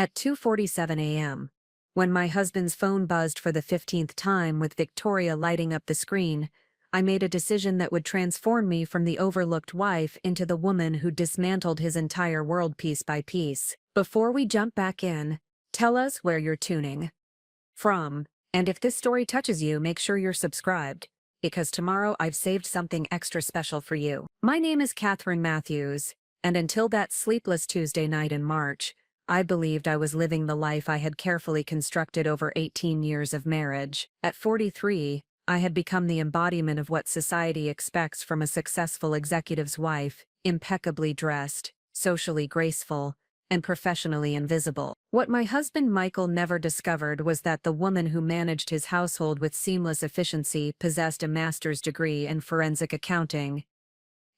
At 2:47 a.m., when my husband's phone buzzed for the 15th time with Victoria lighting up the screen, I made a decision that would transform me from the overlooked wife into the woman who dismantled his entire world piece by piece. Before we jump back in, tell us where you're tuning from, and if this story touches you, make sure you're subscribed, because tomorrow I've saved something extra special for you. My name is Catherine Matthews, and until that sleepless Tuesday night in March, I believed I was living the life I had carefully constructed over 18 years of marriage. At 43, I had become the embodiment of what society expects from a successful executive's wife: impeccably dressed, socially graceful, and professionally invisible. What my husband Michael never discovered was that the woman who managed his household with seamless efficiency possessed a master's degree in forensic accounting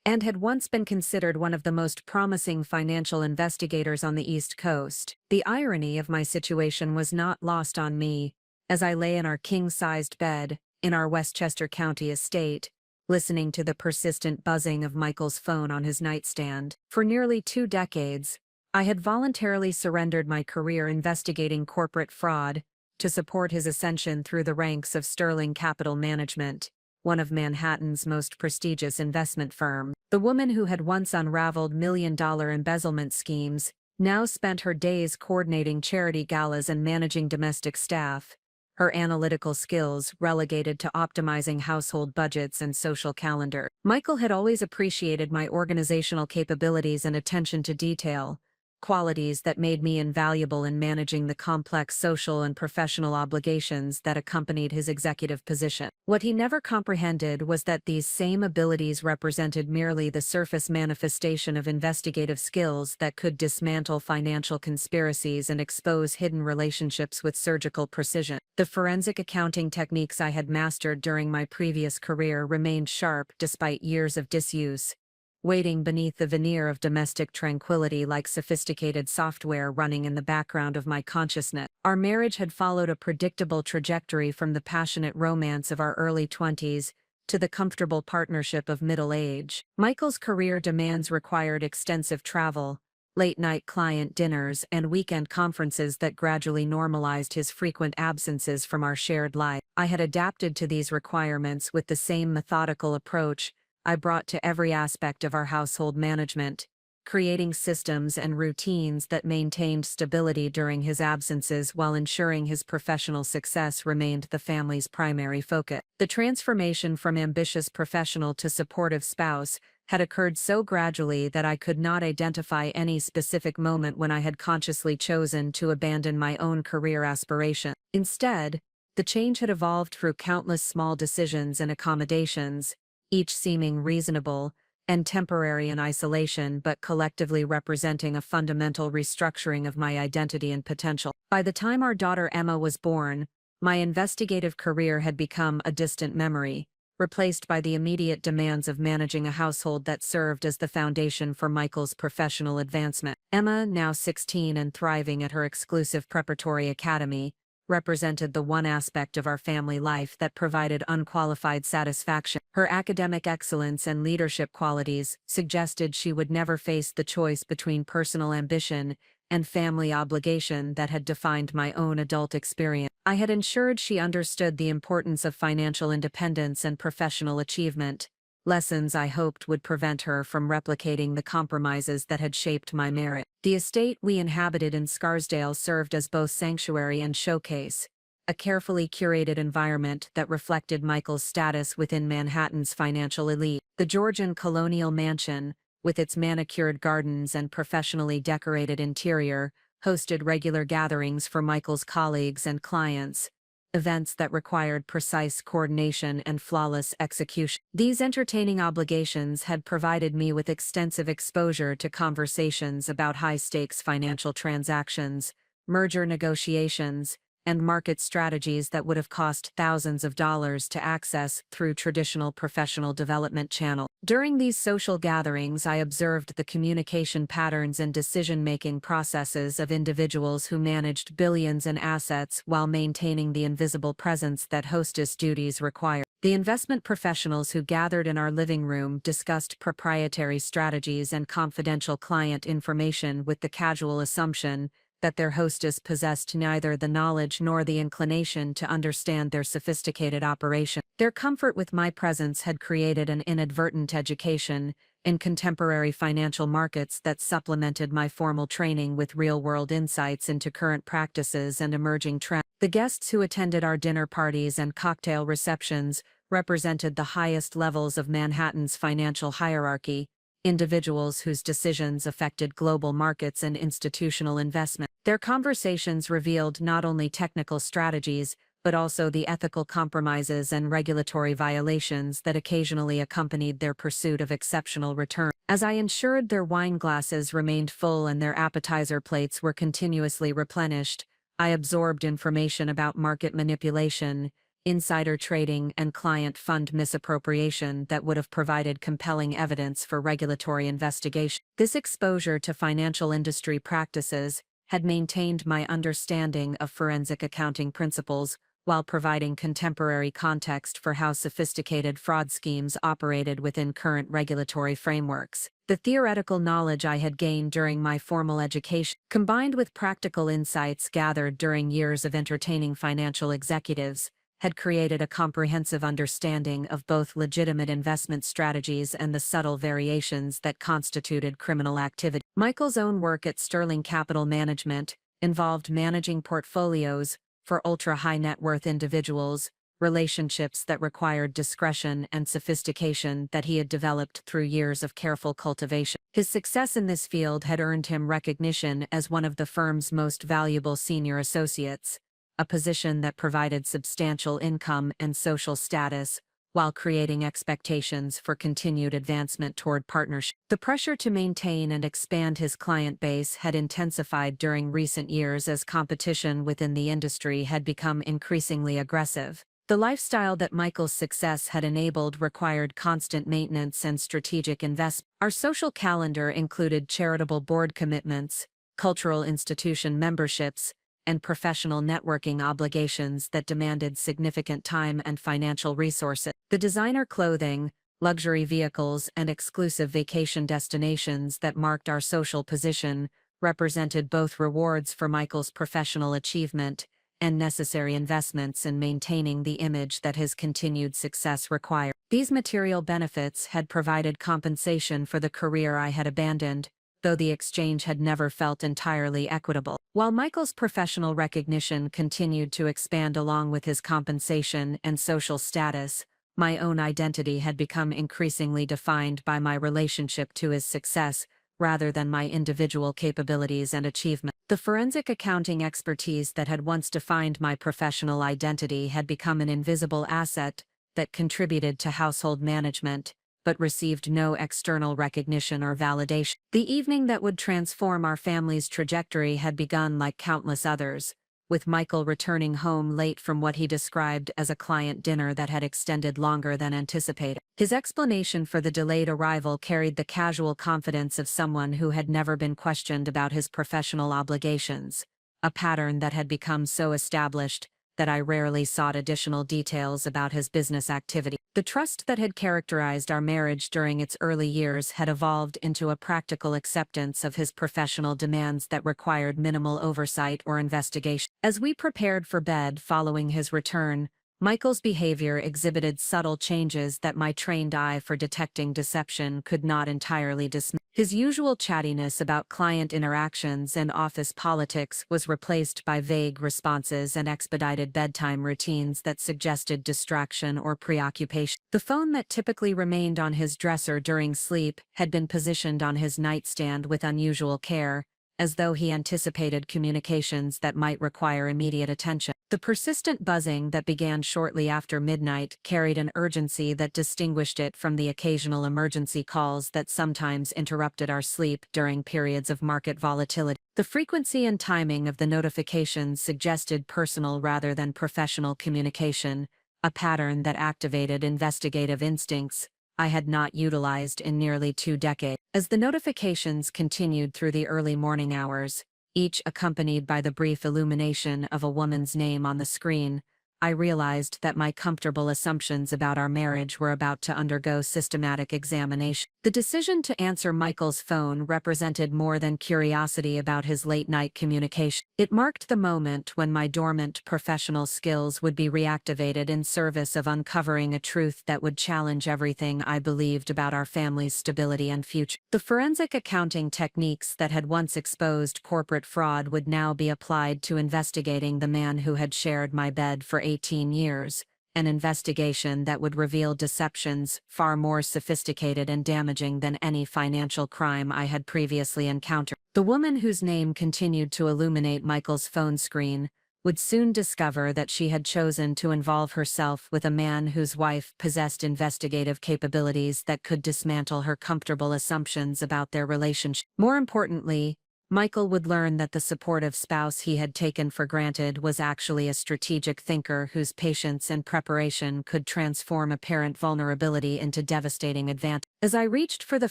and had once been considered one of the most promising financial investigators on the East Coast. The irony of my situation was not lost on me as I lay in our king-sized bed in our Westchester County estate, listening to the persistent buzzing of Michael's phone on his nightstand. For nearly 2 decades, I had voluntarily surrendered my career investigating corporate fraud to support his ascension through the ranks of Sterling Capital Management, one of Manhattan's most prestigious investment firms. The woman who had once unraveled million-dollar embezzlement schemes now spent her days coordinating charity galas and managing domestic staff, her analytical skills relegated to optimizing household budgets and social calendar. Michael had always appreciated my organizational capabilities and attention to detail, qualities that made me invaluable in managing the complex social and professional obligations that accompanied his executive position. What he never comprehended was that these same abilities represented merely the surface manifestation of investigative skills that could dismantle financial conspiracies and expose hidden relationships with surgical precision. The forensic accounting techniques I had mastered during my previous career remained sharp despite years of disuse, waiting beneath the veneer of domestic tranquility like sophisticated software running in the background of my consciousness. Our marriage had followed a predictable trajectory from the passionate romance of our early 20s to the comfortable partnership of middle age. Michael's career demands required extensive travel, late-night client dinners, and weekend conferences that gradually normalized his frequent absences from our shared life. I had adapted to these requirements with the same methodical approach I brought to every aspect of our household management, creating systems and routines that maintained stability during his absences while ensuring his professional success remained the family's primary focus. The transformation from ambitious professional to supportive spouse had occurred so gradually that I could not identify any specific moment when I had consciously chosen to abandon my own career aspiration. Instead, the change had evolved through countless small decisions and accommodations, each seeming reasonable and temporary in isolation but collectively representing a fundamental restructuring of my identity and potential. By the time our daughter Emma was born, my investigative career had become a distant memory, replaced by the immediate demands of managing a household that served as the foundation for Michael's professional advancement. Emma, now 16 and thriving at her exclusive preparatory academy, represented the one aspect of our family life that provided unqualified satisfaction. Her academic excellence and leadership qualities suggested she would never face the choice between personal ambition and family obligation that had defined my own adult experience. I had ensured she understood the importance of financial independence and professional achievement, lessons I hoped would prevent her from replicating the compromises that had shaped my marriage. The estate we inhabited in Scarsdale served as both sanctuary and showcase, a carefully curated environment that reflected Michael's status within Manhattan's financial elite. The Georgian colonial mansion, with its manicured gardens and professionally decorated interior, hosted regular gatherings for Michael's colleagues and clients, events that required precise coordination and flawless execution. These entertaining obligations had provided me with extensive exposure to conversations about high-stakes financial transactions, merger negotiations, and market strategies that would have cost thousands of dollars to access through traditional professional development channels. During these social gatherings, I observed the communication patterns and decision-making processes of individuals who managed billions in assets while maintaining the invisible presence that hostess duties require. The investment professionals who gathered in our living room discussed proprietary strategies and confidential client information with the casual assumption that their hostess possessed neither the knowledge nor the inclination to understand their sophisticated operation. Their comfort with my presence had created an inadvertent education in contemporary financial markets that supplemented my formal training with real-world insights into current practices and emerging trends. The guests who attended our dinner parties and cocktail receptions represented the highest levels of Manhattan's financial hierarchy, individuals whose decisions affected global markets and institutional investment. Their conversations revealed not only technical strategies, but also the ethical compromises and regulatory violations that occasionally accompanied their pursuit of exceptional return. As I ensured their wine glasses remained full and their appetizer plates were continuously replenished, I absorbed information about market manipulation, insider trading, and client fund misappropriation that would have provided compelling evidence for regulatory investigation. This exposure to financial industry practices had maintained my understanding of forensic accounting principles while providing contemporary context for how sophisticated fraud schemes operated within current regulatory frameworks. The theoretical knowledge I had gained during my formal education, combined with practical insights gathered during years of entertaining financial executives, had created a comprehensive understanding of both legitimate investment strategies and the subtle variations that constituted criminal activity. Michael's own work at Sterling Capital Management involved managing portfolios for ultra-high net worth individuals, relationships that required discretion and sophistication that he had developed through years of careful cultivation. His success in this field had earned him recognition as one of the firm's most valuable senior associates, a position that provided substantial income and social status, while creating expectations for continued advancement toward partnership. The pressure to maintain and expand his client base had intensified during recent years as competition within the industry had become increasingly aggressive. The lifestyle that Michael's success had enabled required constant maintenance and strategic investment. Our social calendar included charitable board commitments, cultural institution memberships, and professional networking obligations that demanded significant time and financial resources. The designer clothing, luxury vehicles, and exclusive vacation destinations that marked our social position represented both rewards for Michael's professional achievement and necessary investments in maintaining the image that his continued success required. These material benefits had provided compensation for the career I had abandoned, though the exchange had never felt entirely equitable. While Michael's professional recognition continued to expand along with his compensation and social status, my own identity had become increasingly defined by my relationship to his success rather than my individual capabilities and achievement. The forensic accounting expertise that had once defined my professional identity had become an invisible asset that contributed to household management, but received no external recognition or validation. The evening that would transform our family's trajectory had begun like countless others, with Michael returning home late from what he described as a client dinner that had extended longer than anticipated. His explanation for the delayed arrival carried the casual confidence of someone who had never been questioned about his professional obligations, a pattern that had become so established that I rarely sought additional details about his business activity. The trust that had characterized our marriage during its early years had evolved into a practical acceptance of his professional demands that required minimal oversight or investigation. As we prepared for bed following his return, Michael's behavior exhibited subtle changes that my trained eye for detecting deception could not entirely dismiss. His usual chattiness about client interactions and office politics was replaced by vague responses and expedited bedtime routines that suggested distraction or preoccupation. The phone that typically remained on his dresser during sleep had been positioned on his nightstand with unusual care, as though he anticipated communications that might require immediate attention. The persistent buzzing that began shortly after midnight carried an urgency that distinguished it from the occasional emergency calls that sometimes interrupted our sleep during periods of market volatility. The frequency and timing of the notifications suggested personal rather than professional communication, a pattern that activated investigative instincts I had not utilized in nearly 2 decades. As the notifications continued through the early morning hours, each accompanied by the brief illumination of a woman's name on the screen, I realized that my comfortable assumptions about our marriage were about to undergo systematic examination. The decision to answer Michael's phone represented more than curiosity about his late-night communication. It marked the moment when my dormant professional skills would be reactivated in service of uncovering a truth that would challenge everything I believed about our family's stability and future. The forensic accounting techniques that had once exposed corporate fraud would now be applied to investigating the man who had shared my bed for 18 years. An investigation that would reveal deceptions far more sophisticated and damaging than any financial crime I had previously encountered. The woman whose name continued to illuminate Michael's phone screen would soon discover that she had chosen to involve herself with a man whose wife possessed investigative capabilities that could dismantle her comfortable assumptions about their relationship. More importantly, Michael would learn that the supportive spouse he had taken for granted was actually a strategic thinker whose patience and preparation could transform apparent vulnerability into devastating advantage. As I reached for the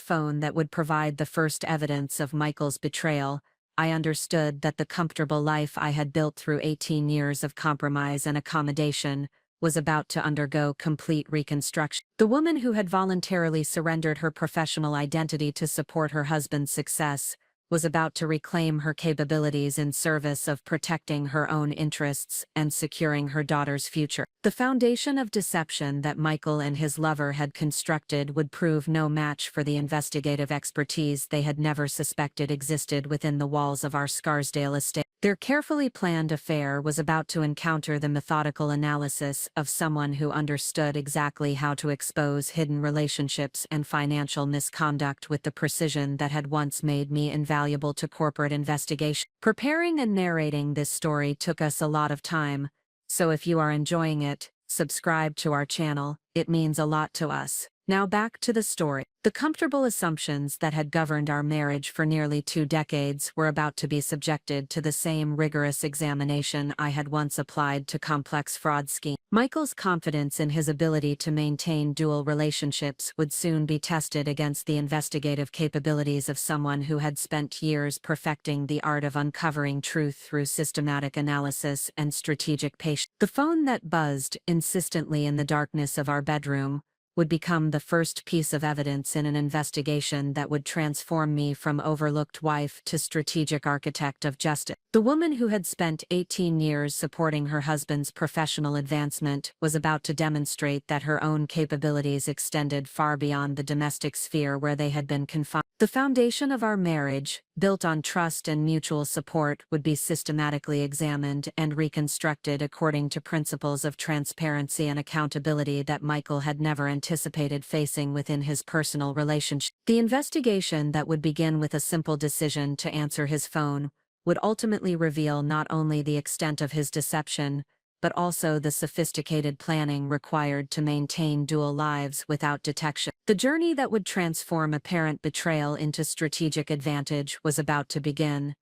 phone that would provide the first evidence of Michael's betrayal, I understood that the comfortable life I had built through 18 years of compromise and accommodation was about to undergo complete reconstruction. The woman who had voluntarily surrendered her professional identity to support her husband's success was about to reclaim her capabilities in service of protecting her own interests and securing her daughter's future. The foundation of deception that Michael and his lover had constructed would prove no match for the investigative expertise they had never suspected existed within the walls of our Scarsdale estate. Their carefully planned affair was about to encounter the methodical analysis of someone who understood exactly how to expose hidden relationships and financial misconduct with the precision that had once made me invaluable to corporate investigation. Preparing and narrating this story took us a lot of time, so if you are enjoying it, subscribe to our channel. It means a lot to us. Now back to the story. The comfortable assumptions that had governed our marriage for nearly 2 decades were about to be subjected to the same rigorous examination I had once applied to complex fraud schemes. Michael's confidence in his ability to maintain dual relationships would soon be tested against the investigative capabilities of someone who had spent years perfecting the art of uncovering truth through systematic analysis and strategic patience. The phone that buzzed insistently in the darkness of our bedroom would become the first piece of evidence in an investigation that would transform me from overlooked wife to strategic architect of justice. The woman who had spent 18 years supporting her husband's professional advancement was about to demonstrate that her own capabilities extended far beyond the domestic sphere where they had been confined. The foundation of our marriage, built on trust and mutual support, would be systematically examined and reconstructed according to principles of transparency and accountability that Michael had never anticipated facing within his personal relationship. The investigation that would begin with a simple decision to answer his phone would ultimately reveal not only the extent of his deception, but also the sophisticated planning required to maintain dual lives without detection. The journey that would transform apparent betrayal into strategic advantage was about to begin,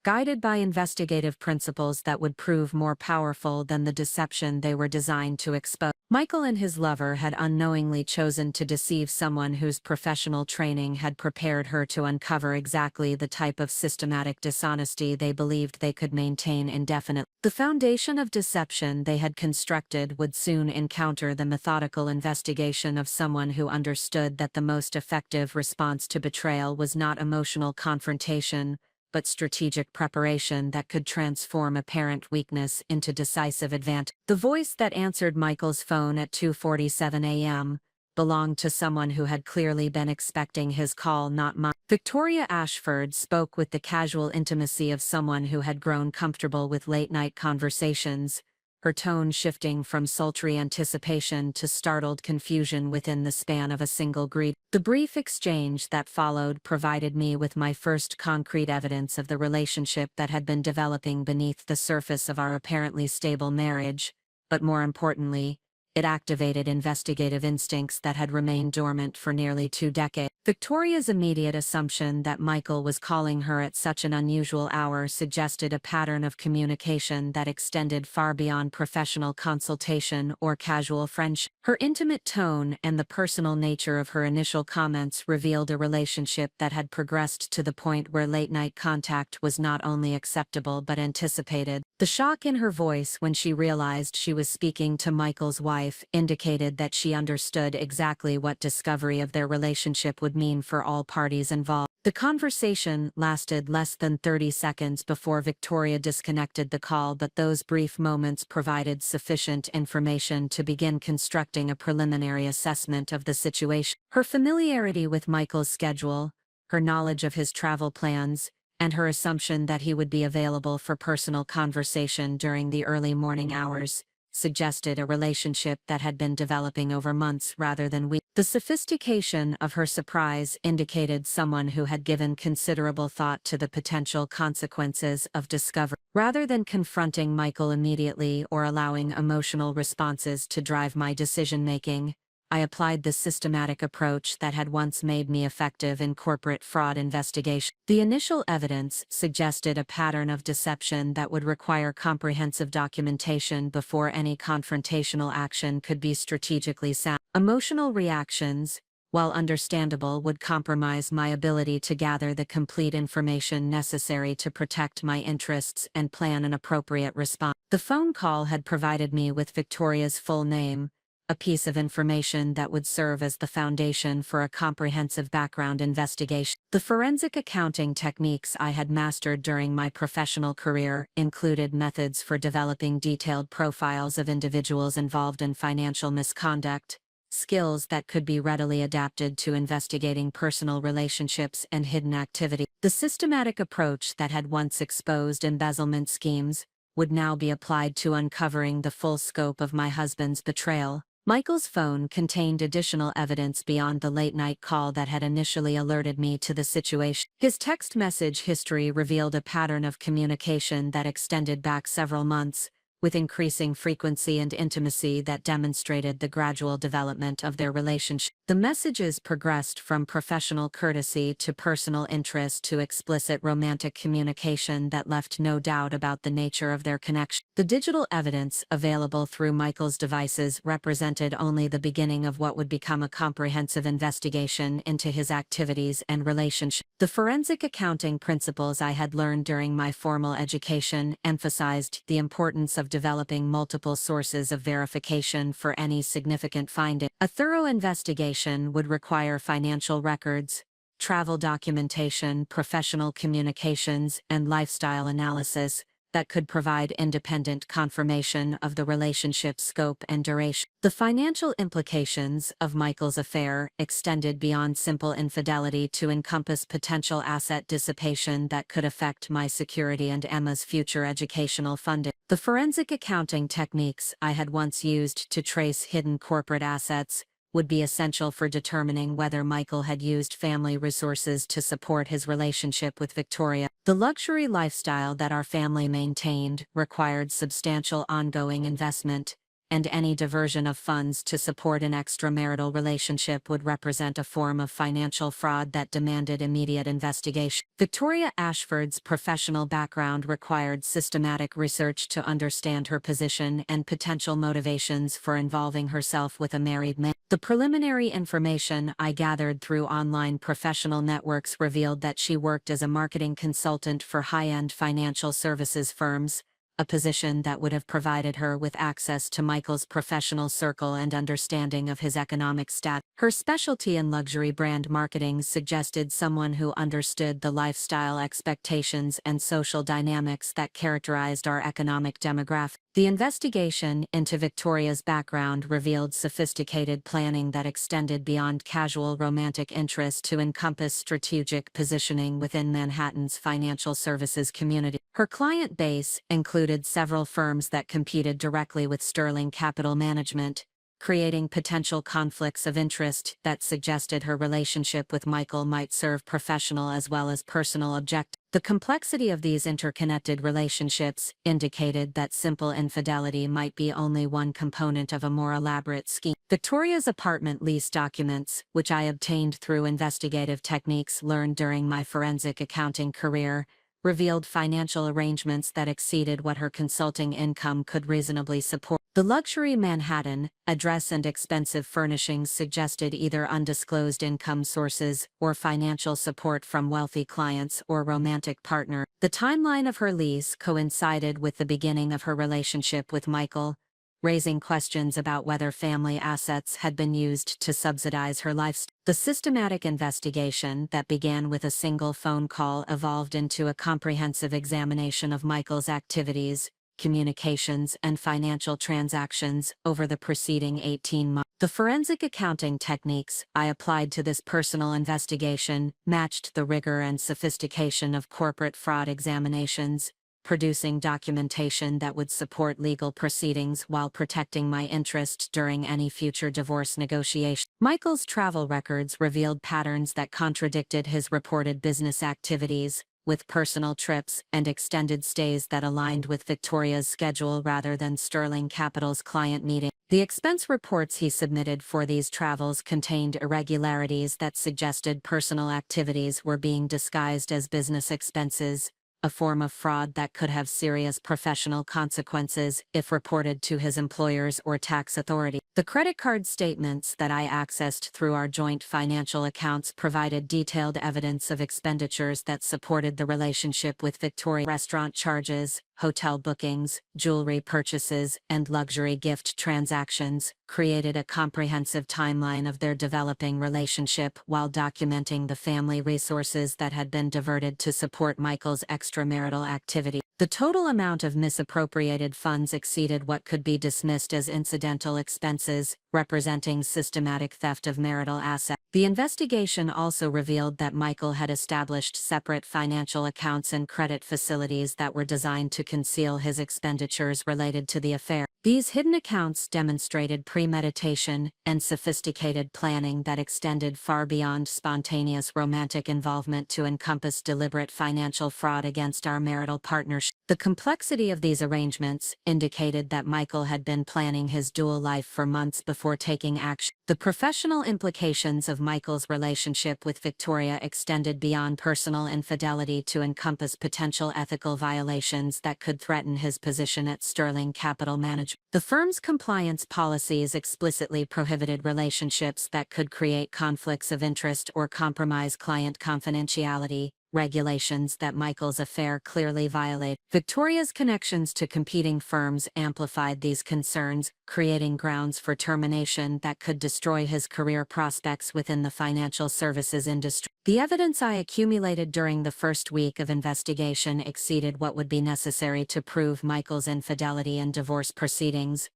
guided by investigative principles that would prove more powerful than the deception they were designed to expose. Michael and his lover had unknowingly chosen to deceive someone whose professional training had prepared her to uncover exactly the type of systematic dishonesty they believed they could maintain indefinitely. The foundation of deception they had constructed would soon encounter the methodical investigation of someone who understood that the most effective response to betrayal was not emotional confrontation, but strategic preparation that could transform apparent weakness into decisive advantage. The voice that answered Michael's phone at 2:47 a.m. belonged to someone who had clearly been expecting his call, not mine. Victoria Ashford spoke with the casual intimacy of someone who had grown comfortable with late-night conversations, her tone shifting from sultry anticipation to startled confusion within the span of a single greeting. The brief exchange that followed provided me with my first concrete evidence of the relationship that had been developing beneath the surface of our apparently stable marriage, but more importantly, it activated investigative instincts that had remained dormant for nearly 2 decades. Victoria's immediate assumption that Michael was calling her at such an unusual hour suggested a pattern of communication that extended far beyond professional consultation or casual friendship. Her intimate tone and the personal nature of her initial comments revealed a relationship that had progressed to the point where late-night contact was not only acceptable but anticipated. The shock in her voice when she realized she was speaking to Michael's wife indicated that she understood exactly what discovery of their relationship would mean for all parties involved. The conversation lasted less than 30 seconds before Victoria disconnected the call, but those brief moments provided sufficient information to begin constructing a preliminary assessment of the situation. Her familiarity with Michael's schedule, her knowledge of his travel plans, and her assumption that he would be available for personal conversation during the early morning hours suggested a relationship that had been developing over months rather than weeks. The sophistication of her surprise indicated someone who had given considerable thought to the potential consequences of discovery. Rather than confronting Michael immediately or allowing emotional responses to drive my decision-making, I applied the systematic approach that had once made me effective in corporate fraud investigation. The initial evidence suggested a pattern of deception that would require comprehensive documentation before any confrontational action could be strategically sound. Emotional reactions, while understandable, would compromise my ability to gather the complete information necessary to protect my interests and plan an appropriate response. The phone call had provided me with Victoria's full name, a piece of information that would serve as the foundation for a comprehensive background investigation. The forensic accounting techniques I had mastered during my professional career included methods for developing detailed profiles of individuals involved in financial misconduct, skills that could be readily adapted to investigating personal relationships and hidden activity. The systematic approach that had once exposed embezzlement schemes would now be applied to uncovering the full scope of my husband's betrayal. Michael's phone contained additional evidence beyond the late-night call that had initially alerted me to the situation. His text message history revealed a pattern of communication that extended back several months, with increasing frequency and intimacy that demonstrated the gradual development of their relationship. The messages progressed from professional courtesy to personal interest to explicit romantic communication that left no doubt about the nature of their connection. The digital evidence available through Michael's devices represented only the beginning of what would become a comprehensive investigation into his activities and relationship. The forensic accounting principles I had learned during my formal education emphasized the importance of developing multiple sources of verification for any significant finding. A thorough investigation would require financial records, travel documentation, professional communications, and lifestyle analysis that could provide independent confirmation of the relationship's scope and duration. The financial implications of Michael's affair extended beyond simple infidelity to encompass potential asset dissipation that could affect my security and Emma's future educational funding. The forensic accounting techniques I had once used to trace hidden corporate assets would be essential for determining whether Michael had used family resources to support his relationship with Victoria. The luxury lifestyle that our family maintained required substantial ongoing investment, and any diversion of funds to support an extramarital relationship would represent a form of financial fraud that demanded immediate investigation. Victoria Ashford's professional background required systematic research to understand her position and potential motivations for involving herself with a married man. The preliminary information I gathered through online professional networks revealed that she worked as a marketing consultant for high-end financial services firms, a position that would have provided her with access to Michael's professional circle and understanding of his economic status. Her specialty in luxury brand marketing suggested someone who understood the lifestyle expectations and social dynamics that characterized our economic demographic. The investigation into Victoria's background revealed sophisticated planning that extended beyond casual romantic interest to encompass strategic positioning within Manhattan's financial services community. Her client base included several firms that competed directly with Sterling Capital Management, creating potential conflicts of interest that suggested her relationship with Michael might serve professional as well as personal objectives. The complexity of these interconnected relationships indicated that simple infidelity might be only one component of a more elaborate scheme. Victoria's apartment lease documents, which I obtained through investigative techniques learned during my forensic accounting career, revealed financial arrangements that exceeded what her consulting income could reasonably support. The luxury Manhattan address and expensive furnishings suggested either undisclosed income sources or financial support from wealthy clients or romantic partner. The timeline of her lease coincided with the beginning of her relationship with Michael, raising questions about whether family assets had been used to subsidize her lifestyle. The systematic investigation that began with a single phone call evolved into a comprehensive examination of Michael's activities, communications, and financial transactions over the preceding 18 months. The forensic accounting techniques I applied to this personal investigation matched the rigor and sophistication of corporate fraud examinations, producing documentation that would support legal proceedings while protecting my interest during any future divorce negotiation. Michael's travel records revealed patterns that contradicted his reported business activities, with personal trips and extended stays that aligned with Victoria's schedule rather than Sterling Capital's client meeting. The expense reports he submitted for these travels contained irregularities that suggested personal activities were being disguised as business expenses, a form of fraud that could have serious professional consequences if reported to his employers or tax authority. The credit card statements that I accessed through our joint financial accounts provided detailed evidence of expenditures that supported the relationship with Victoria. Restaurant charges, hotel bookings, jewelry purchases, and luxury gift transactions created a comprehensive timeline of their developing relationship while documenting the family resources that had been diverted to support Michael's extramarital activity. The total amount of misappropriated funds exceeded what could be dismissed as incidental expenses, representing systematic theft of marital assets. The investigation also revealed that Michael had established separate financial accounts and credit facilities that were designed to conceal his expenditures related to the affair. These hidden accounts demonstrated premeditation and sophisticated planning that extended far beyond spontaneous romantic involvement to encompass deliberate financial fraud against our marital partnership. The complexity of these arrangements indicated that Michael had been planning his dual life for months before taking action. The professional implications of Michael's relationship with Victoria extended beyond personal infidelity to encompass potential ethical violations that could threaten his position at Sterling Capital Management. The firm's compliance policies explicitly prohibited relationships that could create conflicts of interest or compromise client confidentiality, regulations that Michael's affair clearly violated. Victoria's connections to competing firms amplified these concerns, creating grounds for termination that could destroy his career prospects within the financial services industry. The evidence I accumulated during the first week of investigation exceeded what would be necessary to prove Michael's infidelity in divorce proceedings,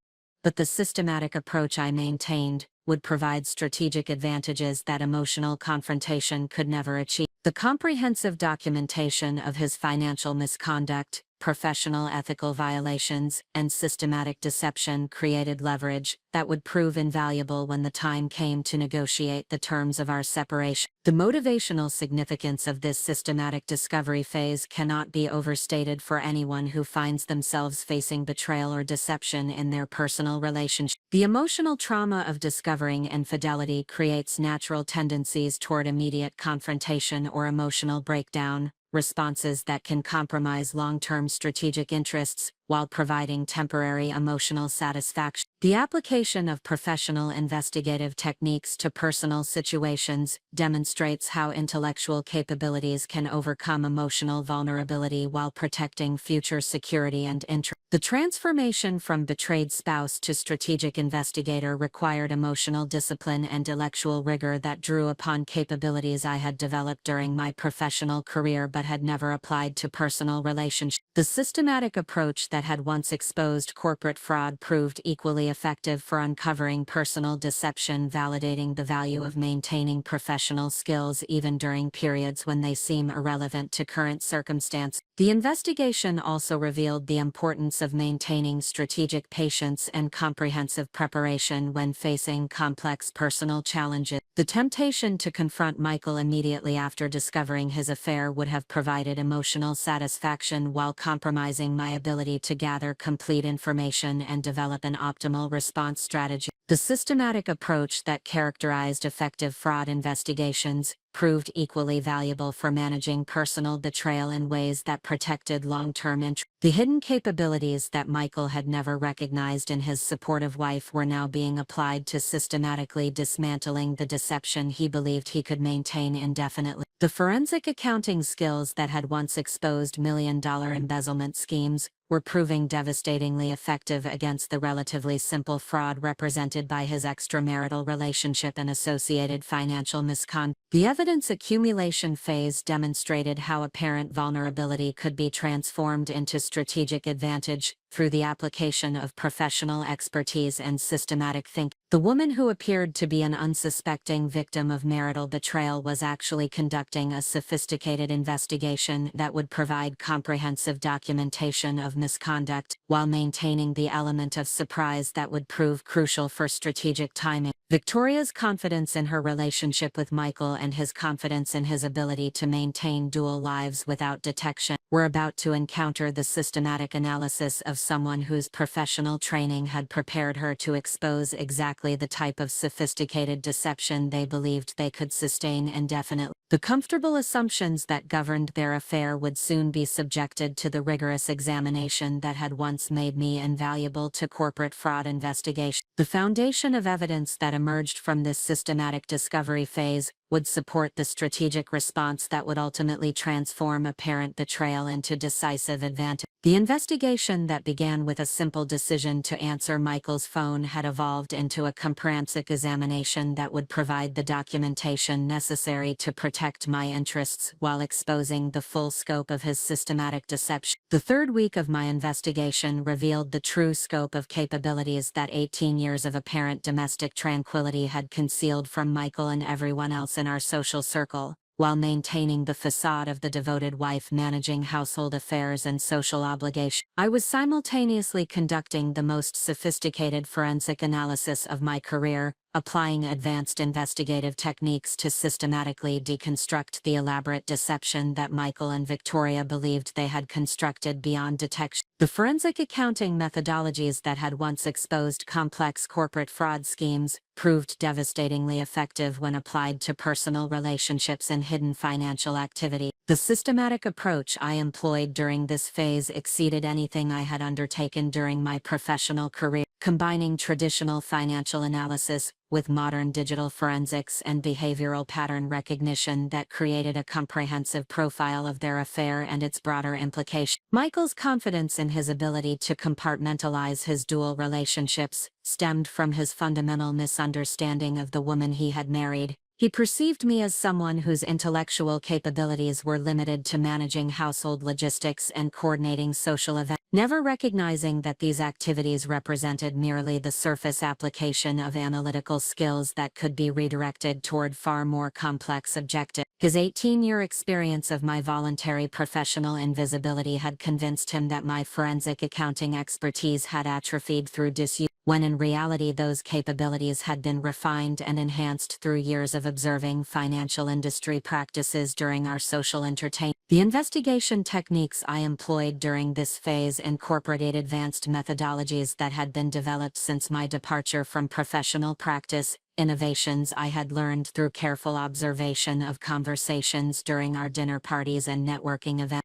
but the systematic approach I maintained would provide strategic advantages that emotional confrontation could never achieve. The comprehensive documentation of his financial misconduct, professional ethical violations, and systematic deception created leverage that would prove invaluable when the time came to negotiate the terms of our separation. The motivational significance of this systematic discovery phase cannot be overstated for anyone who finds themselves facing betrayal or deception in their personal relationship. The emotional trauma of discovering infidelity creates natural tendencies toward immediate confrontation or emotional breakdown, responses that can compromise long-term strategic interests while providing temporary emotional satisfaction. The application of professional investigative techniques to personal situations demonstrates how intellectual capabilities can overcome emotional vulnerability while protecting future security and interest. The transformation from betrayed spouse to strategic investigator required emotional discipline and intellectual rigor that drew upon capabilities I had developed during my professional career but had never applied to personal relationships. The systematic approach that had once exposed corporate fraud proved equally effective for uncovering personal deception, validating the value of maintaining professional skills even during periods when they seem irrelevant to current circumstances. The investigation also revealed the importance of maintaining strategic patience and comprehensive preparation when facing complex personal challenges. The temptation to confront Michael immediately after discovering his affair would have provided emotional satisfaction while compromising my ability to gather complete information and develop an optimal response strategy. The systematic approach that characterized effective fraud investigations proved equally valuable for managing personal betrayal in ways that protected long-term interests. The hidden capabilities that Michael had never recognized in his supportive wife were now being applied to systematically dismantling the deception he believed he could maintain indefinitely. The forensic accounting skills that had once exposed million-dollar embezzlement schemes were proving devastatingly effective against the relatively simple fraud represented by his extramarital relationship and associated financial misconduct. The evidence accumulation phase demonstrated how apparent vulnerability could be transformed into strategic advantage through the application of professional expertise and systematic thinking. The woman who appeared to be an unsuspecting victim of marital betrayal was actually conducting a sophisticated investigation that would provide comprehensive documentation of misconduct, while maintaining the element of surprise that would prove crucial for strategic timing. Victoria's confidence in her relationship with Michael and his confidence in his ability to maintain dual lives without detection were about to encounter the systematic analysis of someone whose professional training had prepared her to expose exactly the type of sophisticated deception they believed they could sustain indefinitely. The comfortable assumptions that governed their affair would soon be subjected to the rigorous examination that had once made me invaluable to corporate fraud investigation. The foundation of evidence that emerged from this systematic discovery phase would support the strategic response that would ultimately transform apparent betrayal into decisive advantage. The investigation that began with a simple decision to answer Michael's phone had evolved into a comprehensive examination that would provide the documentation necessary to protect my interests while exposing the full scope of his systematic deception. The third week of my investigation revealed the true scope of capabilities that 18 years of apparent domestic tranquility had concealed from Michael and everyone else in our social circle, while maintaining the facade of the devoted wife managing household affairs and social obligations. I was simultaneously conducting the most sophisticated forensic analysis of my career, applying advanced investigative techniques to systematically deconstruct the elaborate deception that Michael and Victoria believed they had constructed beyond detection. The forensic accounting methodologies that had once exposed complex corporate fraud schemes proved devastatingly effective when applied to personal relationships and hidden financial activity. The systematic approach I employed during this phase exceeded anything I had undertaken during my professional career, combining traditional financial analysis with modern digital forensics and behavioral pattern recognition that created a comprehensive profile of their affair and its broader implications. Michael's confidence in his ability to compartmentalize his dual relationships stemmed from his fundamental misunderstanding of the woman he had married. He perceived me as someone whose intellectual capabilities were limited to managing household logistics and coordinating social events, never recognizing that these activities represented merely the surface application of analytical skills that could be redirected toward far more complex objectives. His 18-year experience of my voluntary professional invisibility had convinced him that my forensic accounting expertise had atrophied through disuse, when in reality those capabilities had been refined and enhanced through years of observing financial industry practices during our social entertainment. The investigation techniques I employed during this phase incorporated advanced methodologies that had been developed since my departure from professional practice, innovations I had learned through careful observation of conversations during our dinner parties and networking events.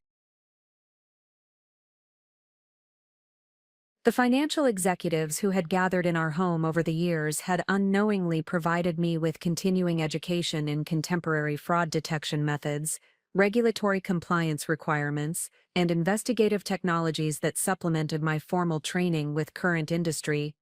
The financial executives who had gathered in our home over the years had unknowingly provided me with continuing education in contemporary fraud detection methods, regulatory compliance requirements, and investigative technologies that supplemented my formal training with current industry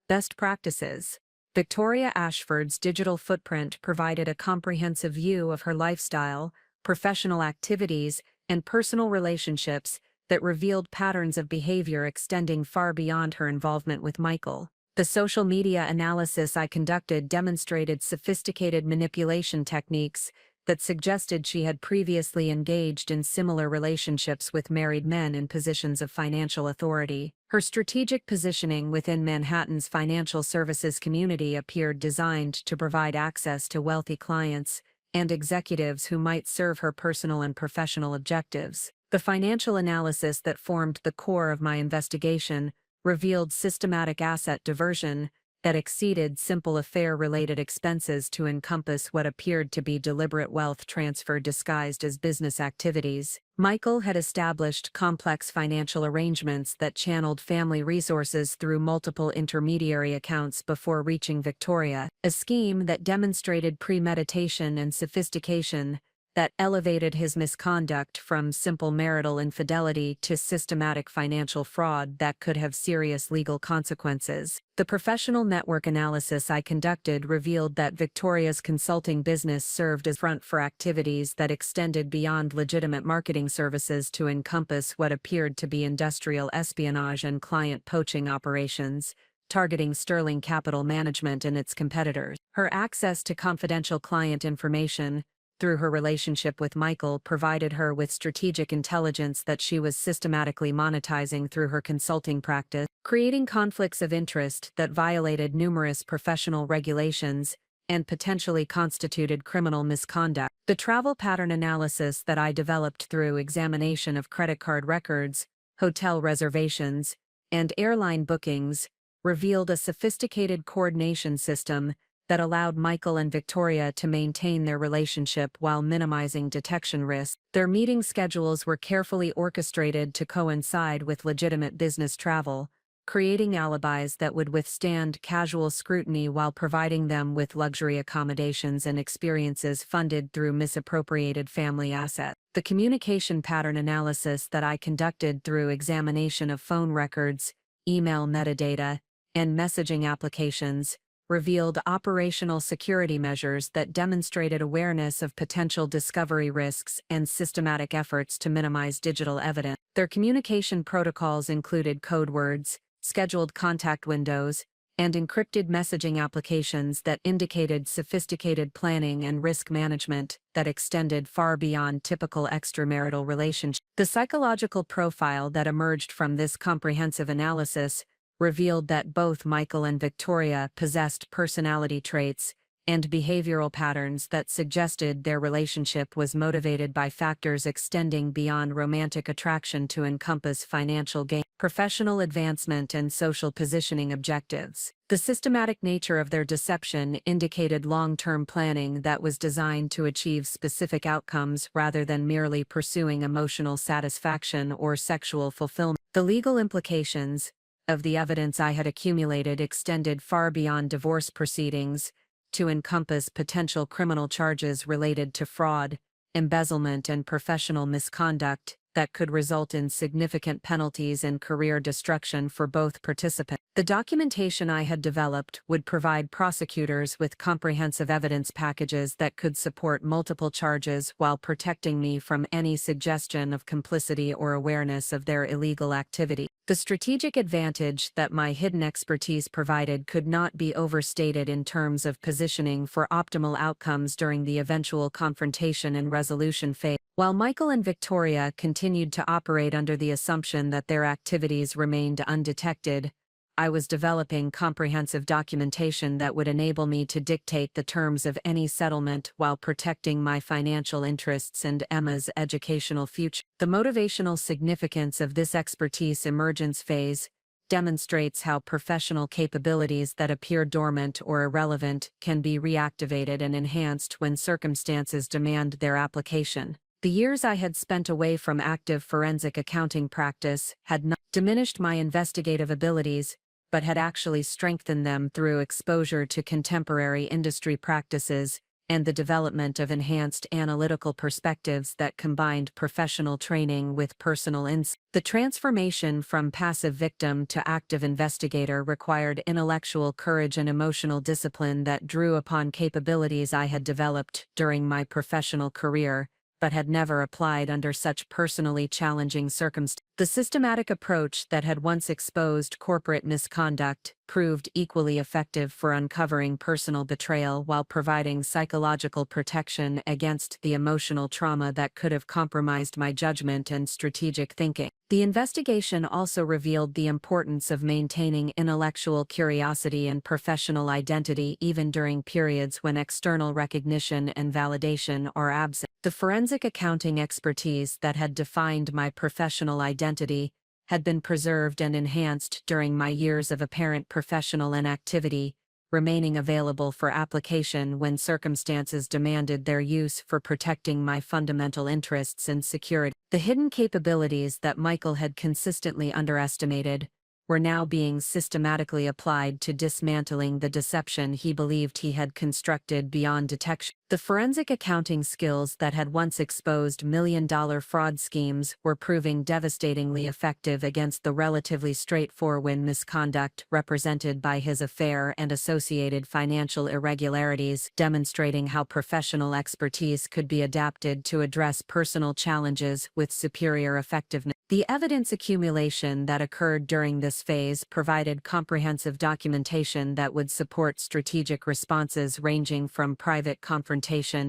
best practices. Victoria Ashford's digital footprint provided a comprehensive view of her lifestyle, professional activities, and personal relationships that revealed patterns of behavior extending far beyond her involvement with Michael. The social media analysis I conducted demonstrated sophisticated manipulation techniques that suggested she had previously engaged in similar relationships with married men in positions of financial authority. Her strategic positioning within Manhattan's financial services community appeared designed to provide access to wealthy clients and executives who might serve her personal and professional objectives. The financial analysis that formed the core of my investigation revealed systematic asset diversion, that exceeded simple affair-related expenses to encompass what appeared to be deliberate wealth transfer disguised as business activities. Michael had established complex financial arrangements that channeled family resources through multiple intermediary accounts before reaching Victoria, a scheme that demonstrated premeditation and sophistication that elevated his misconduct from simple marital infidelity to systematic financial fraud that could have serious legal consequences. The professional network analysis I conducted revealed that Victoria's consulting business served as front for activities that extended beyond legitimate marketing services to encompass what appeared to be industrial espionage and client poaching operations, targeting Sterling Capital Management and its competitors. Her access to confidential client information through her relationship with Michael provided her with strategic intelligence that she was systematically monetizing through her consulting practice, creating conflicts of interest that violated numerous professional regulations and potentially constituted criminal misconduct. The travel pattern analysis that I developed through examination of credit card records, hotel reservations, and airline bookings revealed a sophisticated coordination system that allowed Michael and Victoria to maintain their relationship while minimizing detection risk. Their meeting schedules were carefully orchestrated to coincide with legitimate business travel, creating alibis that would withstand casual scrutiny while providing them with luxury accommodations and experiences funded through misappropriated family assets. The communication pattern analysis that I conducted through examination of phone records, email metadata, and messaging applications revealed operational security measures that demonstrated awareness of potential discovery risks and systematic efforts to minimize digital evidence. Their communication protocols included code words, scheduled contact windows, and encrypted messaging applications that indicated sophisticated planning and risk management that extended far beyond typical extramarital relationships. The psychological profile that emerged from this comprehensive analysis revealed that both Michael and Victoria possessed personality traits and behavioral patterns that suggested their relationship was motivated by factors extending beyond romantic attraction to encompass financial gain, professional advancement, and social positioning objectives. The systematic nature of their deception indicated long-term planning that was designed to achieve specific outcomes rather than merely pursuing emotional satisfaction or sexual fulfillment. The legal implications of the evidence I had accumulated extended far beyond divorce proceedings to encompass potential criminal charges related to fraud, embezzlement, and professional misconduct that could result in significant penalties and career destruction for both participants. The documentation I had developed would provide prosecutors with comprehensive evidence packages that could support multiple charges while protecting me from any suggestion of complicity or awareness of their illegal activity. The strategic advantage that my hidden expertise provided could not be overstated in terms of positioning for optimal outcomes during the eventual confrontation and resolution phase. While Michael and Victoria continued to operate under the assumption that their activities remained undetected, I was developing comprehensive documentation that would enable me to dictate the terms of any settlement while protecting my financial interests and Emma's educational future. The motivational significance of this expertise emergence phase demonstrates how professional capabilities that appear dormant or irrelevant can be reactivated and enhanced when circumstances demand their application. The years I had spent away from active forensic accounting practice had not diminished my investigative abilities, but had actually strengthened them through exposure to contemporary industry practices and the development of enhanced analytical perspectives that combined professional training with personal insight. The transformation from passive victim to active investigator required intellectual courage and emotional discipline that drew upon capabilities I had developed during my professional career, but had never applied under such personally challenging circumstances. The systematic approach that had once exposed corporate misconduct proved equally effective for uncovering personal betrayal while providing psychological protection against the emotional trauma that could have compromised my judgment and strategic thinking. The investigation also revealed the importance of maintaining intellectual curiosity and professional identity even during periods when external recognition and validation are absent. The forensic accounting expertise that had defined my professional identity had been preserved and enhanced during my years of apparent professional inactivity, remaining available for application when circumstances demanded their use for protecting my fundamental interests and security. The hidden capabilities that Michael had consistently underestimated were now being systematically applied to dismantling the deception he believed he had constructed beyond detection. The forensic accounting skills that had once exposed million-dollar fraud schemes were proving devastatingly effective against the relatively straightforward misconduct represented by his affair and associated financial irregularities, demonstrating how professional expertise could be adapted to address personal challenges with superior effectiveness. The evidence accumulation that occurred during this phase provided comprehensive documentation that would support strategic responses ranging from private confrontation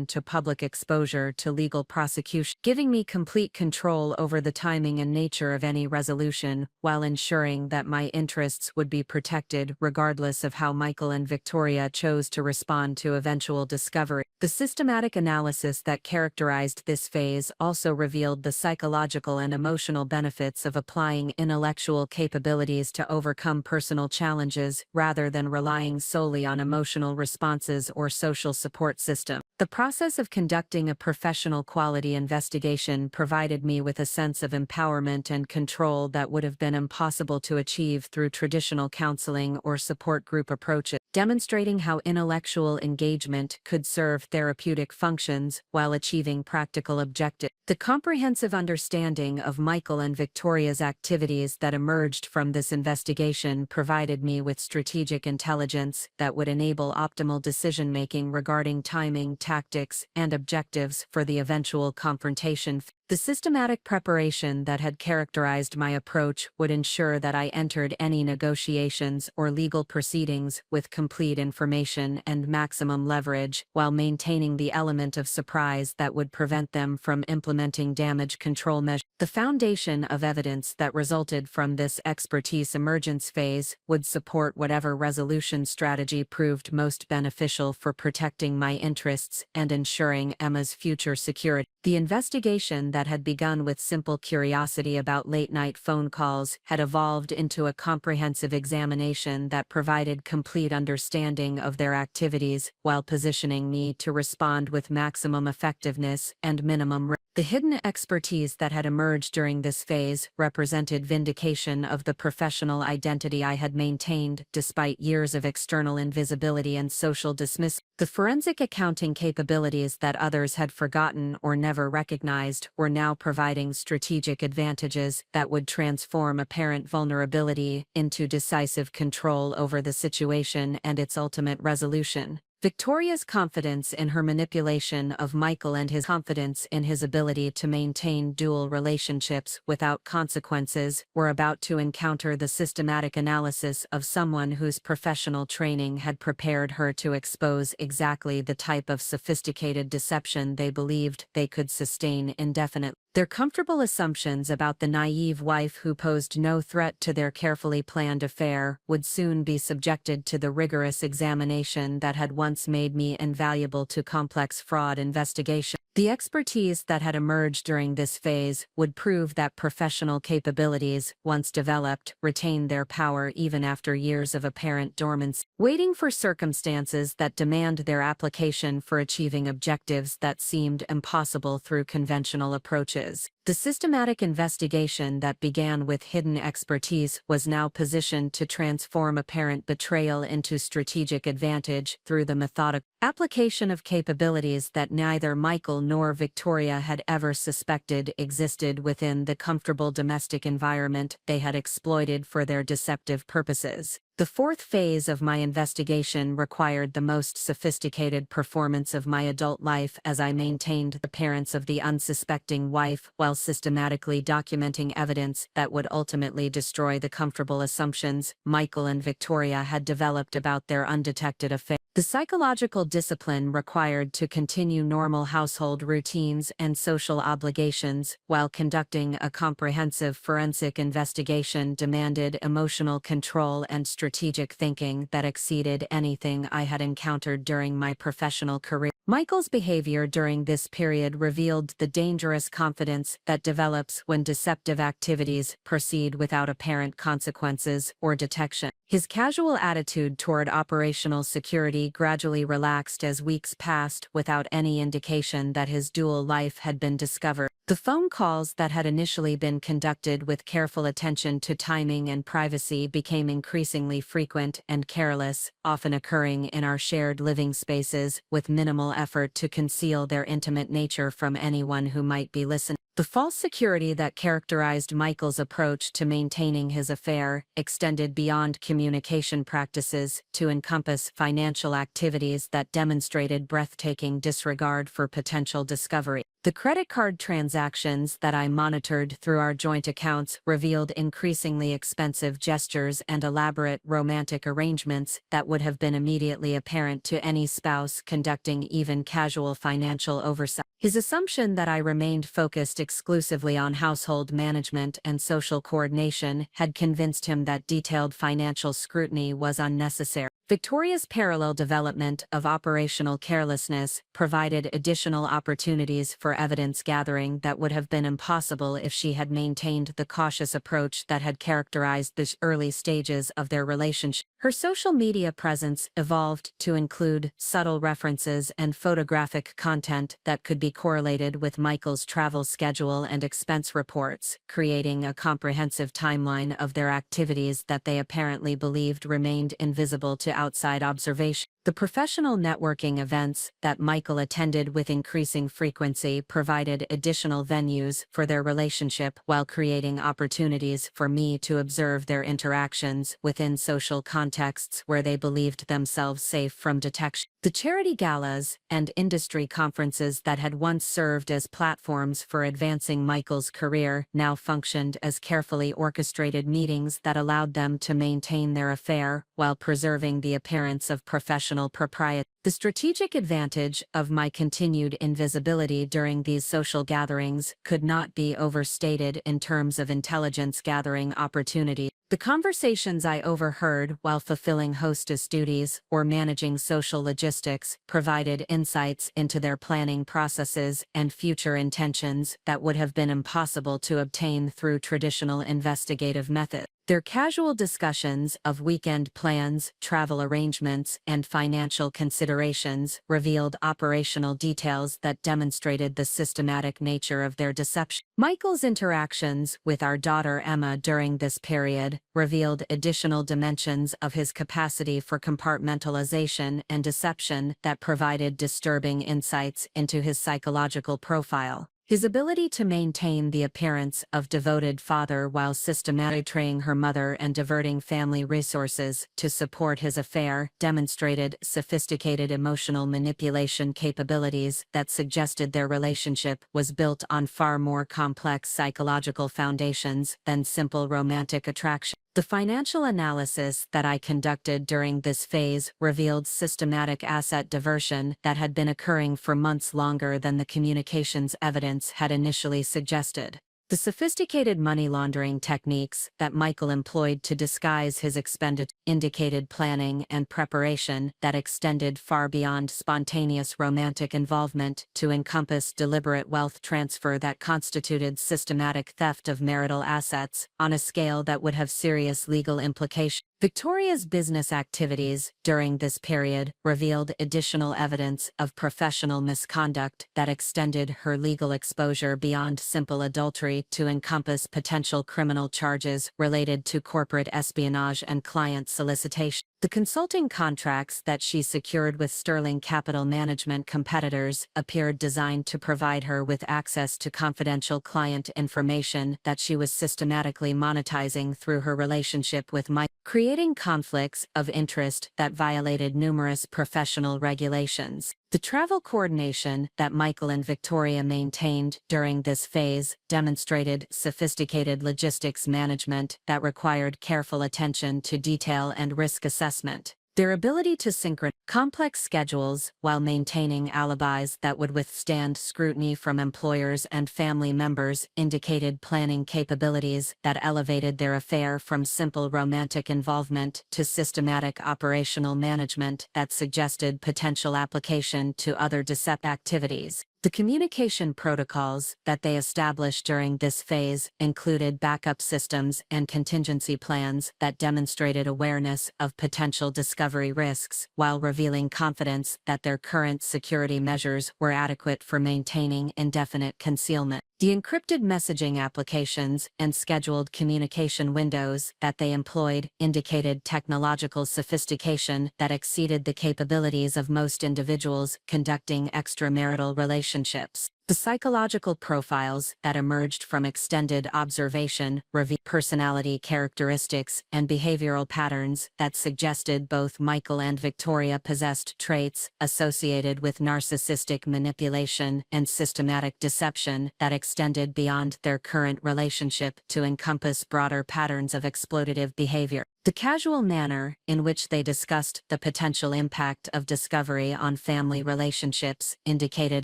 to public exposure to legal prosecution, giving me complete control over the timing and nature of any resolution, while ensuring that my interests would be protected regardless of how Michael and Victoria chose to respond to eventual discovery. The systematic analysis that characterized this phase also revealed the psychological and emotional benefits of applying intellectual capabilities to overcome personal challenges rather than relying solely on emotional responses or social support systems. The process of conducting a professional quality investigation provided me with a sense of empowerment and control that would have been impossible to achieve through traditional counseling or support group approaches, demonstrating how intellectual engagement could serve therapeutic functions while achieving practical objectives. The comprehensive understanding of Michael and Victoria's activities that emerged from this investigation provided me with strategic intelligence that would enable optimal decision-making regarding timing, tactics, and objectives for the eventual confrontation. The systematic preparation that had characterized my approach would ensure that I entered any negotiations or legal proceedings with complete information and maximum leverage, while maintaining the element of surprise that would prevent them from implementing damage control measures. The foundation of evidence that resulted from this expertise emergence phase would support whatever resolution strategy proved most beneficial for protecting my interests and ensuring Emma's future security. The investigation that had begun with simple curiosity about late-night phone calls had evolved into a comprehensive examination that provided complete understanding of their activities while positioning me to respond with maximum effectiveness and minimum risk. The hidden expertise that had emerged during this phase represented vindication of the professional identity I had maintained despite years of external invisibility and social dismissal. The forensic accounting capabilities that others had forgotten or never recognized were now providing strategic advantages that would transform apparent vulnerability into decisive control over the situation and its ultimate resolution. Victoria's confidence in her manipulation of Michael and his confidence in his ability to maintain dual relationships without consequences were about to encounter the systematic analysis of someone whose professional training had prepared her to expose exactly the type of sophisticated deception they believed they could sustain indefinitely. Their comfortable assumptions about the naive wife who posed no threat to their carefully planned affair would soon be subjected to the rigorous examination that had once made me invaluable to complex fraud investigation. The expertise that had emerged during this phase would prove that professional capabilities, once developed, retain their power even after years of apparent dormancy, waiting for circumstances that demand their application for achieving objectives that seemed impossible through conventional approaches. The systematic investigation that began with hidden expertise was now positioned to transform apparent betrayal into strategic advantage through the methodical application of capabilities that neither Michael nor Victoria had ever suspected existed within the comfortable domestic environment they had exploited for their deceptive purposes. The fourth phase of my investigation required the most sophisticated performance of my adult life as I maintained the appearance of the unsuspecting wife while systematically documenting evidence that would ultimately destroy the comfortable assumptions Michael and Victoria had developed about their undetected affair. The psychological discipline required to continue normal household routines and social obligations while conducting a comprehensive forensic investigation demanded emotional control and strategic thinking that exceeded anything I had encountered during my professional career. Michael's behavior during this period revealed the dangerous confidence that develops when deceptive activities proceed without apparent consequences or detection. His casual attitude toward operational security gradually relaxed as weeks passed without any indication that his dual life had been discovered. The phone calls that had initially been conducted with careful attention to timing and privacy became increasingly frequent and careless, often occurring in our shared living spaces with minimal effort to conceal their intimate nature from anyone who might be listening. The false security that characterized Michael's approach to maintaining his affair extended beyond communication practices to encompass financial activities that demonstrated breathtaking disregard for potential discovery. The credit card transactions that I monitored through our joint accounts revealed increasingly expensive gestures and elaborate romantic arrangements that would have been immediately apparent to any spouse conducting even casual financial oversight. His assumption that I remained focused exclusively on household management and social coordination had convinced him that detailed financial scrutiny was unnecessary. Victoria's parallel development of operational carelessness provided additional opportunities for evidence gathering that would have been impossible if she had maintained the cautious approach that had characterized the early stages of their relationship. Her social media presence evolved to include subtle references and photographic content that could be correlated with Michael's travel schedule and expense reports, creating a comprehensive timeline of their activities that they apparently believed remained invisible to outside observation. The professional networking events that Michael attended with increasing frequency provided additional venues for their relationship while creating opportunities for me to observe their interactions within social contexts where they believed themselves safe from detection. The charity galas and industry conferences that had once served as platforms for advancing Michael's career now functioned as carefully orchestrated meetings that allowed them to maintain their affair while preserving the appearance of professional propriety. The strategic advantage of my continued invisibility during these social gatherings could not be overstated in terms of intelligence gathering opportunities. The conversations I overheard while fulfilling hostess duties or managing social logistics provided insights into their planning processes and future intentions that would have been impossible to obtain through traditional investigative methods. Their casual discussions of weekend plans, travel arrangements, and financial considerations revealed operational details that demonstrated the systematic nature of their deception. Michael's interactions with our daughter Emma during this period revealed additional dimensions of his capacity for compartmentalization and deception that provided disturbing insights into his psychological profile. His ability to maintain the appearance of devoted father while systematically betraying her mother and diverting family resources to support his affair demonstrated sophisticated emotional manipulation capabilities that suggested their relationship was built on far more complex psychological foundations than simple romantic attraction. The financial analysis that I conducted during this phase revealed systematic asset diversion that had been occurring for months longer than the communications evidence had initially suggested. The sophisticated money laundering techniques that Michael employed to disguise his expenditure indicated planning and preparation that extended far beyond spontaneous romantic involvement to encompass deliberate wealth transfer that constituted systematic theft of marital assets on a scale that would have serious legal implications. Victoria's business activities during this period revealed additional evidence of professional misconduct that extended her legal exposure beyond simple adultery to encompass potential criminal charges related to corporate espionage and client solicitation. The consulting contracts that she secured with Sterling Capital Management competitors appeared designed to provide her with access to confidential client information that she was systematically monetizing through her relationship with Mike, creating conflicts of interest that violated numerous professional regulations. The travel coordination that Michael and Victoria maintained during this phase demonstrated sophisticated logistics management that required careful attention to detail and risk assessment. Their ability to synchronize complex schedules while maintaining alibis that would withstand scrutiny from employers and family members indicated planning capabilities that elevated their affair from simple romantic involvement to systematic operational management that suggested potential application to other deceptive activities. The communication protocols that they established during this phase included backup systems and contingency plans that demonstrated awareness of potential discovery risks while revealing confidence that their current security measures were adequate for maintaining indefinite concealment. The encrypted messaging applications and scheduled communication windows that they employed indicated technological sophistication that exceeded the capabilities of most individuals conducting extramarital relationships. The psychological profiles that emerged from extended observation revealed personality characteristics and behavioral patterns that suggested both Michael and Victoria possessed traits associated with narcissistic manipulation and systematic deception that extended beyond their current relationship to encompass broader patterns of exploitative behavior. The casual manner in which they discussed the potential impact of discovery on family relationships indicated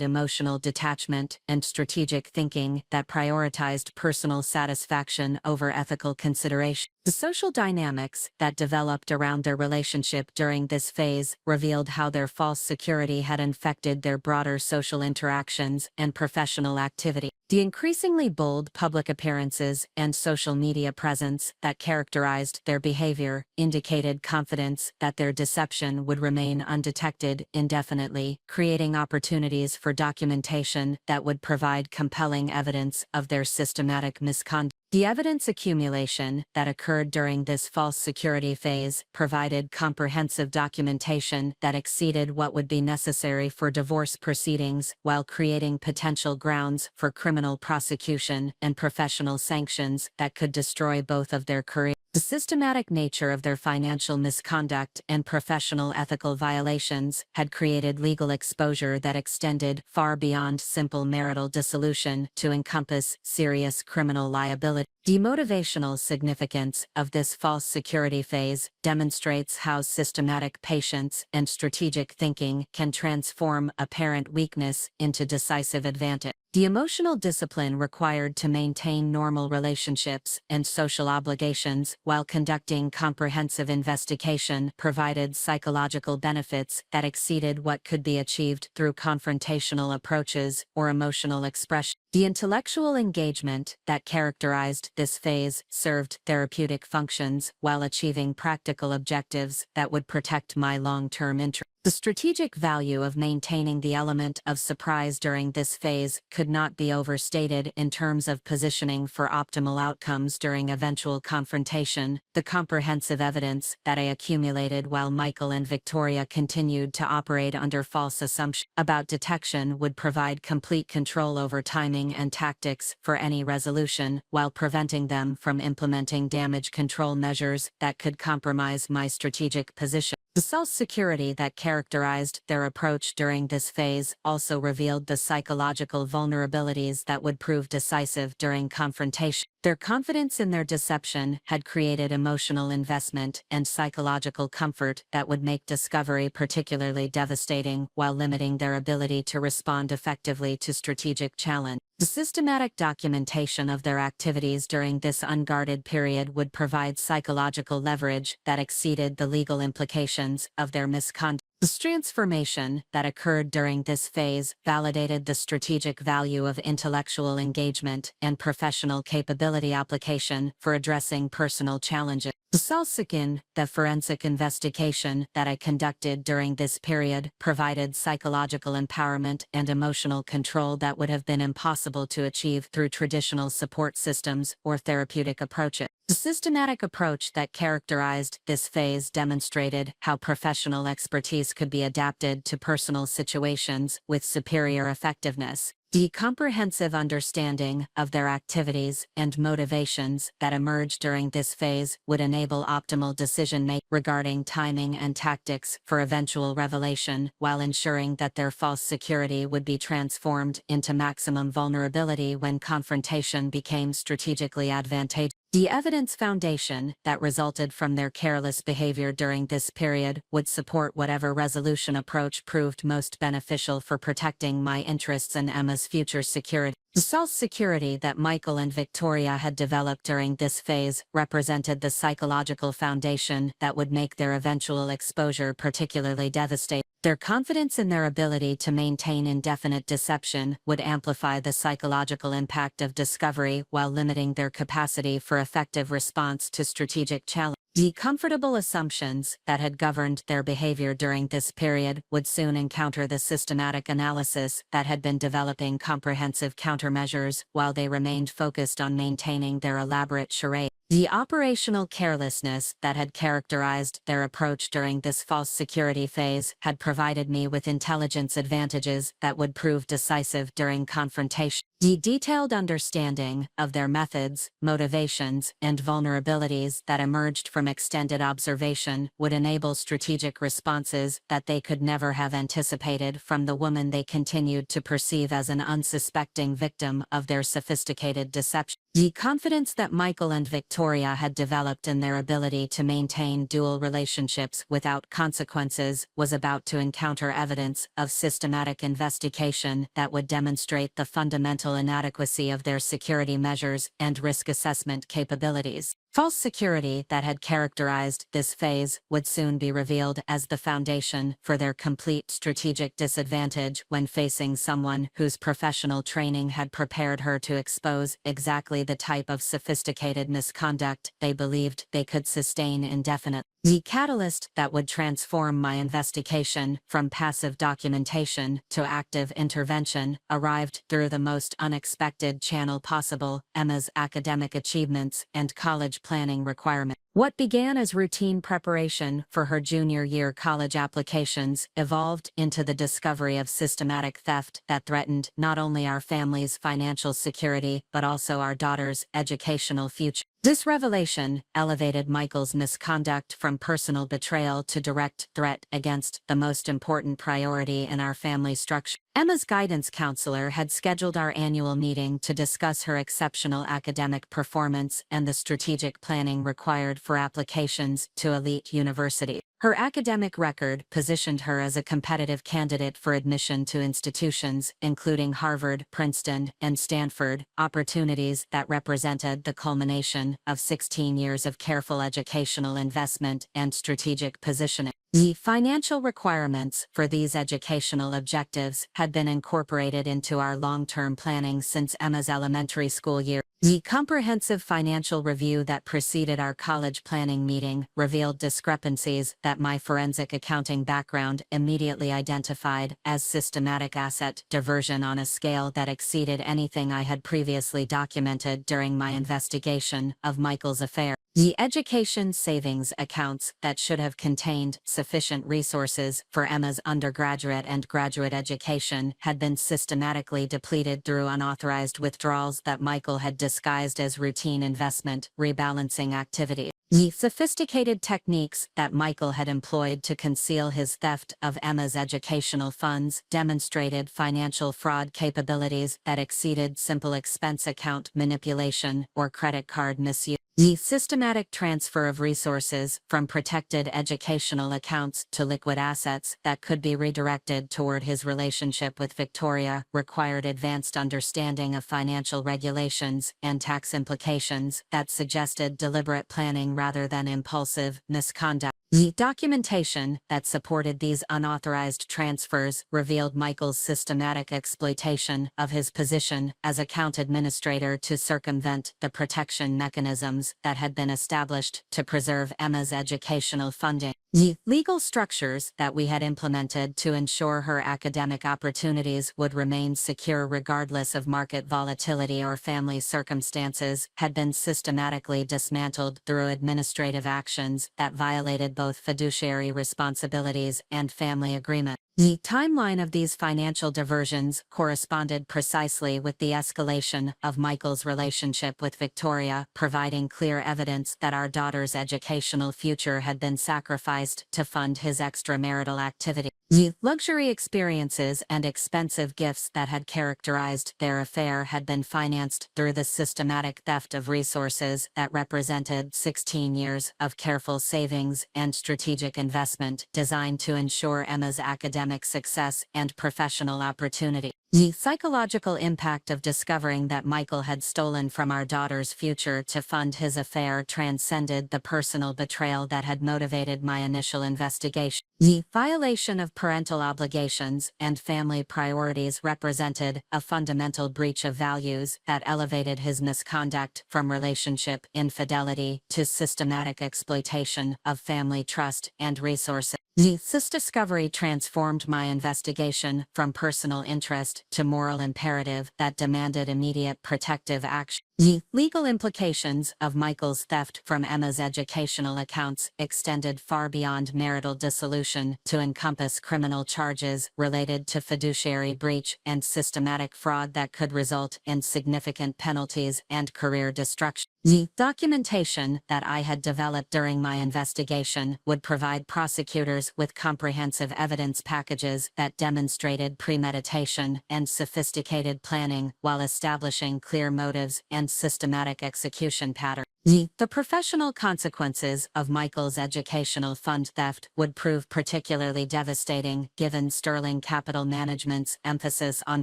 emotional detachment and strategic thinking that prioritized personal satisfaction over ethical consideration. The social dynamics that developed around their relationship during this phase revealed how their false security had infected their broader social interactions and professional activity. The increasingly bold public appearances and social media presence that characterized their behavior indicated confidence that their deception would remain undetected indefinitely, creating opportunities for documentation that would provide compelling evidence of their systematic misconduct. The evidence accumulation that occurred during this false security phase provided comprehensive documentation that exceeded what would be necessary for divorce proceedings while creating potential grounds for criminal prosecution and professional sanctions that could destroy both of their careers. The systematic nature of their financial misconduct and professional ethical violations had created legal exposure that extended far beyond simple marital dissolution to encompass serious criminal liability. The motivational significance of this false security phase demonstrates how systematic patience and strategic thinking can transform apparent weakness into decisive advantage. The emotional discipline required to maintain normal relationships and social obligations while conducting comprehensive investigation provided psychological benefits that exceeded what could be achieved through confrontational approaches or emotional expression. The intellectual engagement that characterized this phase served therapeutic functions while achieving practical objectives that would protect my long-term interests. The strategic value of maintaining the element of surprise during this phase could not be overstated in terms of positioning for optimal outcomes during eventual confrontation. The comprehensive evidence that I accumulated while Michael and Victoria continued to operate under false assumptions about detection would provide complete control over timing and tactics for any resolution, while preventing them from implementing damage control measures that could compromise my strategic position. The self-security that characterized their approach during this phase also revealed the psychological vulnerabilities that would prove decisive during confrontation. Their confidence in their deception had created emotional investment and psychological comfort that would make discovery particularly devastating while limiting their ability to respond effectively to strategic challenge. The systematic documentation of their activities during this unguarded period would provide psychological leverage that exceeded the legal implications of their misconduct. The transformation that occurred during this phase validated the strategic value of intellectual engagement and professional capability application for addressing personal challenges. The Salsikin, the forensic investigation that I conducted during this period, provided psychological empowerment and emotional control that would have been impossible to achieve through traditional support systems or therapeutic approaches. The systematic approach that characterized this phase demonstrated how professional expertise could be adapted to personal situations with superior effectiveness. The comprehensive understanding of their activities and motivations that emerged during this phase would enable optimal decision-making regarding timing and tactics for eventual revelation, while ensuring that their false security would be transformed into maximum vulnerability when confrontation became strategically advantageous. The evidence foundation that resulted from their careless behavior during this period would support whatever resolution approach proved most beneficial for protecting my interests and Emma's future security. The false security that Michael and Victoria had developed during this phase represented the psychological foundation that would make their eventual exposure particularly devastating. Their confidence in their ability to maintain indefinite deception would amplify the psychological impact of discovery while limiting their capacity for effective response to strategic challenges. The comfortable assumptions that had governed their behavior during this period would soon encounter the systematic analysis that had been developing comprehensive countermeasures while they remained focused on maintaining their elaborate charade. The operational carelessness that had characterized their approach during this false security phase had provided me with intelligence advantages that would prove decisive during confrontation. The detailed understanding of their methods, motivations, and vulnerabilities that emerged from extended observation would enable strategic responses that they could never have anticipated from the woman they continued to perceive as an unsuspecting victim of their sophisticated deception. The confidence that Michael and Victoria had developed in their ability to maintain dual relationships without consequences was about to encounter evidence of systematic investigation that would demonstrate the fundamental inadequacy of their security measures and risk assessment capabilities. False security that had characterized this phase would soon be revealed as the foundation for their complete strategic disadvantage when facing someone whose professional training had prepared her to expose exactly the type of sophisticated misconduct they believed they could sustain indefinitely. The catalyst that would transform my investigation from passive documentation to active intervention arrived through the most unexpected channel possible: Emma's academic achievements and college planning requirements. What began as routine preparation for her junior year college applications evolved into the discovery of systematic theft that threatened not only our family's financial security but also our daughter's educational future. This revelation elevated Michael's misconduct from personal betrayal to direct threat against the most important priority in our family structure. Emma's guidance counselor had scheduled our annual meeting to discuss her exceptional academic performance and the strategic planning required for applications to elite universities. Her academic record positioned her as a competitive candidate for admission to institutions including Harvard, Princeton, and Stanford, opportunities that represented the culmination of 16 years of careful educational investment and strategic positioning. The financial requirements for these educational objectives had been incorporated into our long-term planning since Emma's elementary school year. The comprehensive financial review that preceded our college planning meeting revealed discrepancies that my forensic accounting background immediately identified as systematic asset diversion on a scale that exceeded anything I had previously documented during my investigation of Michael's affair. The education savings accounts that should have contained sufficient resources for Emma's undergraduate and graduate education had been systematically depleted through unauthorized withdrawals that Michael had disguised as routine investment rebalancing activity. The sophisticated techniques that Michael had employed to conceal his theft of Emma's educational funds demonstrated financial fraud capabilities that exceeded simple expense account manipulation or credit card misuse. The systematic transfer of resources from protected educational accounts to liquid assets that could be redirected toward his relationship with Victoria required advanced understanding of financial regulations and tax implications that suggested deliberate planning rather than impulsive misconduct. The documentation that supported these unauthorized transfers revealed Michael's systematic exploitation of his position as account administrator to circumvent the protection mechanisms that had been established to preserve Emma's educational funding. The legal structures that we had implemented to ensure her academic opportunities would remain secure regardless of market volatility or family circumstances had been systematically dismantled through administrative actions that violated both fiduciary responsibilities and family agreement. The timeline of these financial diversions corresponded precisely with the escalation of Michael's relationship with Victoria, providing clear evidence that our daughter's educational future had been sacrificed to fund his extramarital activity. The luxury experiences and expensive gifts that had characterized their affair had been financed through the systematic theft of resources that represented 16 years of careful savings and strategic investment designed to ensure Emma's academic success and professional opportunity. The psychological impact of discovering that Michael had stolen from our daughter's future to fund his affair transcended the personal betrayal that had motivated my initial investigation. The violation of parental obligations and family priorities represented a fundamental breach of values that elevated his misconduct from relationship infidelity to systematic exploitation of family trust and resources. This discovery transformed my investigation from personal interest to moral imperative that demanded immediate protective action. The legal implications of Michael's theft from Emma's educational accounts extended far beyond marital dissolution to encompass criminal charges related to fiduciary breach and systematic fraud that could result in significant penalties and career destruction. The documentation that I had developed during my investigation would provide prosecutors with comprehensive evidence packages that demonstrated premeditation and sophisticated planning while establishing clear motives and systematic execution patterns. The professional consequences of Michael's educational fund theft would prove particularly devastating given Sterling Capital Management's emphasis on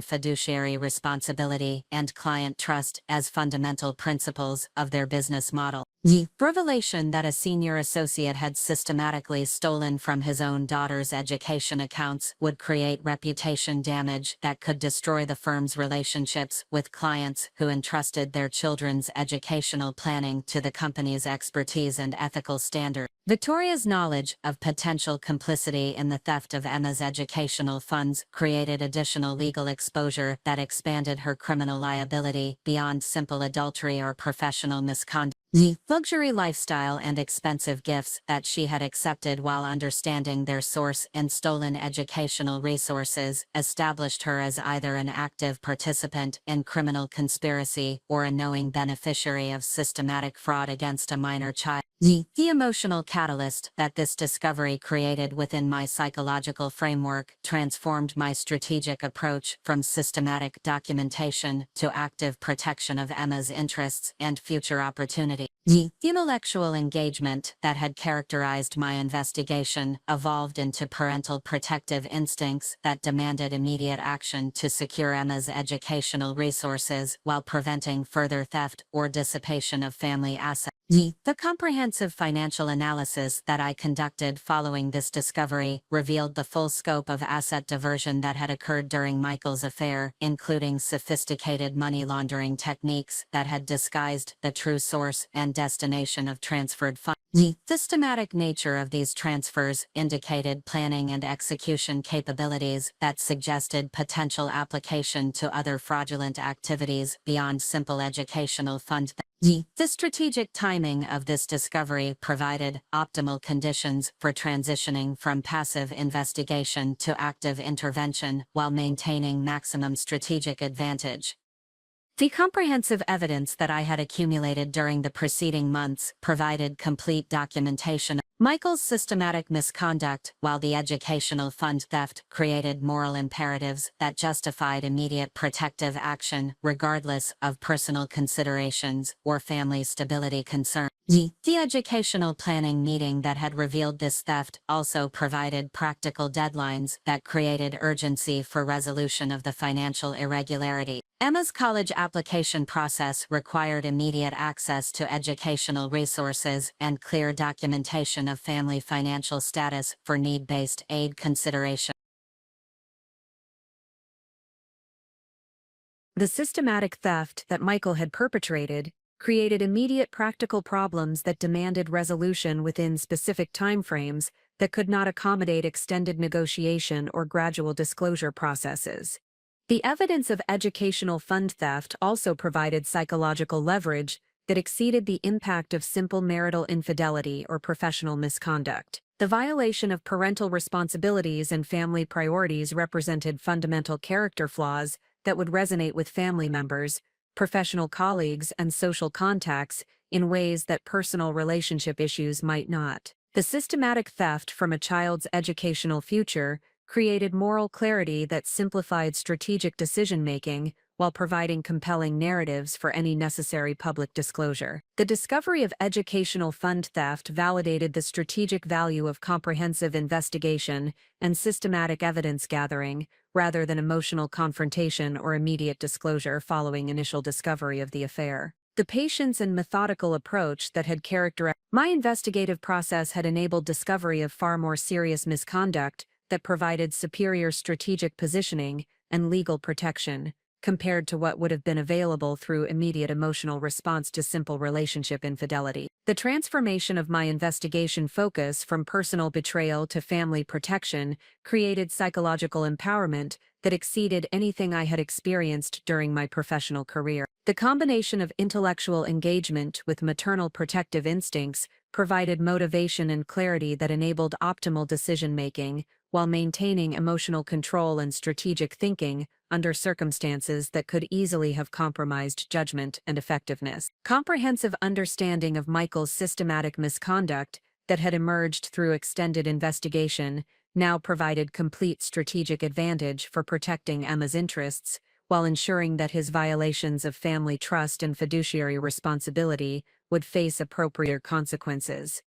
fiduciary responsibility and client trust as fundamental principles of their business model. The revelation that a senior associate had systematically stolen from his own daughter's education accounts would create reputation damage that could destroy the firm's relationships with clients who entrusted their children's educational planning to the company's expertise and ethical standards. Victoria's knowledge of potential complicity in the theft of Emma's educational funds created additional legal exposure that expanded her criminal liability beyond simple adultery or professional misconduct. The luxury lifestyle and expensive gifts that she had accepted while understanding their source in stolen educational resources established her as either an active participant in criminal conspiracy or a knowing beneficiary of systematic fraud against a minor child. The emotional catalyst that this discovery created within my psychological framework transformed my strategic approach from systematic documentation to active protection of Emma's interests and future opportunity. The intellectual engagement that had characterized my investigation evolved into parental protective instincts that demanded immediate action to secure Emma's educational resources while preventing further theft or dissipation of family assets. The comprehensive financial analysis that I conducted following this discovery revealed the full scope of asset diversion that had occurred during Michael's affair, including sophisticated money laundering techniques that had disguised the true source and destination of transferred funds. The systematic nature of these transfers indicated planning and execution capabilities that suggested potential application to other fraudulent activities beyond simple educational fund theft. The strategic timing of this discovery provided optimal conditions for transitioning from passive investigation to active intervention while maintaining maximum strategic advantage. The comprehensive evidence that I had accumulated during the preceding months provided complete documentation of Michael's systematic misconduct, while the educational fund theft created moral imperatives that justified immediate protective action regardless of personal considerations or family stability concerns. The educational planning meeting that had revealed this theft also provided practical deadlines that created urgency for resolution of the financial irregularity. Emma's college application process required immediate access to educational resources and clear documentation of family financial status for need-based aid consideration. The systematic theft that Michael had perpetrated created immediate practical problems that demanded resolution within specific timeframes that could not accommodate extended negotiation or gradual disclosure processes. The evidence of educational fund theft also provided psychological leverage that exceeded the impact of simple marital infidelity or professional misconduct. The violation of parental responsibilities and family priorities represented fundamental character flaws that would resonate with family members, professional colleagues, and social contacts in ways that personal relationship issues might not. The systematic theft from a child's educational future created moral clarity that simplified strategic decision-making while providing compelling narratives for any necessary public disclosure. The discovery of educational fund theft validated the strategic value of comprehensive investigation and systematic evidence gathering, rather than emotional confrontation or immediate disclosure following initial discovery of the affair. The patience and methodical approach that had characterized my investigative process had enabled discovery of far more serious misconduct that provided superior strategic positioning and legal protection, compared to what would have been available through immediate emotional response to simple relationship infidelity. The transformation of my investigation focus from personal betrayal to family protection created psychological empowerment that exceeded anything I had experienced during my professional career. The combination of intellectual engagement with maternal protective instincts provided motivation and clarity that enabled optimal decision-making, while maintaining emotional control and strategic thinking under circumstances that could easily have compromised judgment and effectiveness. Comprehensive understanding of Michael's systematic misconduct that had emerged through extended investigation now provided complete strategic advantage for protecting Emma's interests, while ensuring that his violations of family trust and fiduciary responsibility would face appropriate consequences.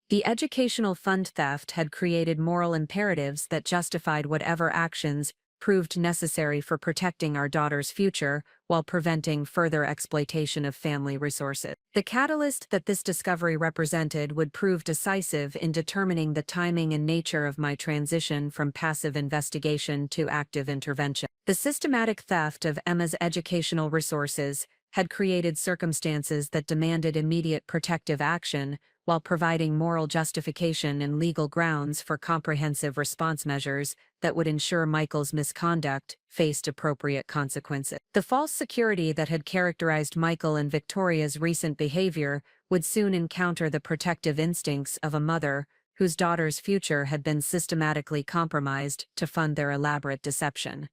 The educational fund theft had created moral imperatives that justified whatever actions proved necessary for protecting our daughter's future while preventing further exploitation of family resources. The catalyst that this discovery represented would prove decisive in determining the timing and nature of my transition from passive investigation to active intervention. The systematic theft of Emma's educational resources had created circumstances that demanded immediate protective action, while providing moral justification and legal grounds for comprehensive response measures that would ensure Michael's misconduct faced appropriate consequences. The false security that had characterized Michael and Victoria's recent behavior would soon encounter the protective instincts of a mother whose daughter's future had been systematically compromised to fund their elaborate deception.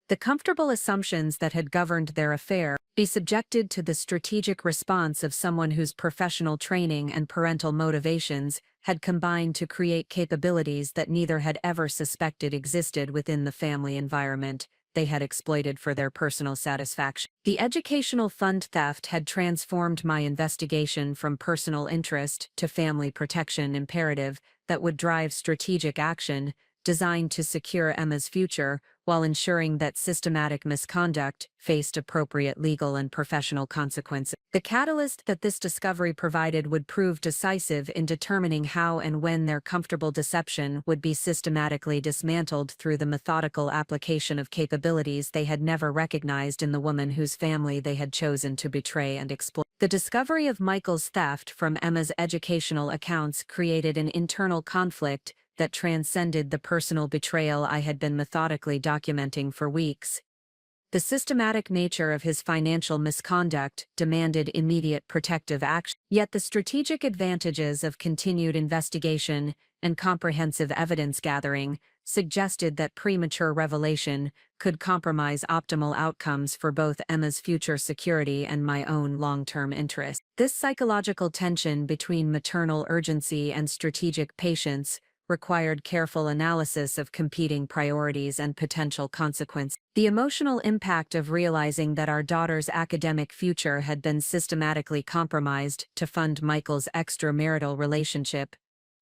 The comfortable assumptions that had governed their affair be subjected to the strategic response of someone whose professional training and parental motivations had combined to create capabilities that neither had ever suspected existed within the family environment they had exploited for their personal satisfaction. The educational fund theft had transformed my investigation from personal interest to family protection imperative that would drive strategic action designed to secure Emma's future while ensuring that systematic misconduct faced appropriate legal and professional consequences. The catalyst that this discovery provided would prove decisive in determining how and when their comfortable deception would be systematically dismantled through the methodical application of capabilities they had never recognized in the woman whose family they had chosen to betray and exploit. The discovery of Michael's theft from Emma's educational accounts created an internal conflict that transcended the personal betrayal I had been methodically documenting for weeks. The systematic nature of his financial misconduct demanded immediate protective action, yet the strategic advantages of continued investigation and comprehensive evidence gathering suggested that premature revelation could compromise optimal outcomes for both Emma's future security and my own long-term interests. This psychological tension between maternal urgency and strategic patience required careful analysis of competing priorities and potential consequences. The emotional impact of realizing that our daughter's academic future had been systematically compromised to fund Michael's extramarital relationship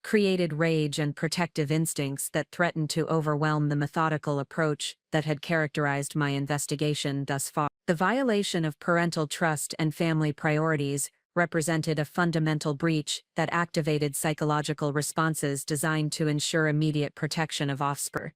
created rage and protective instincts that threatened to overwhelm the methodical approach that had characterized my investigation thus far. The violation of parental trust and family priorities represented a fundamental breach that activated psychological responses designed to ensure immediate protection of offspring,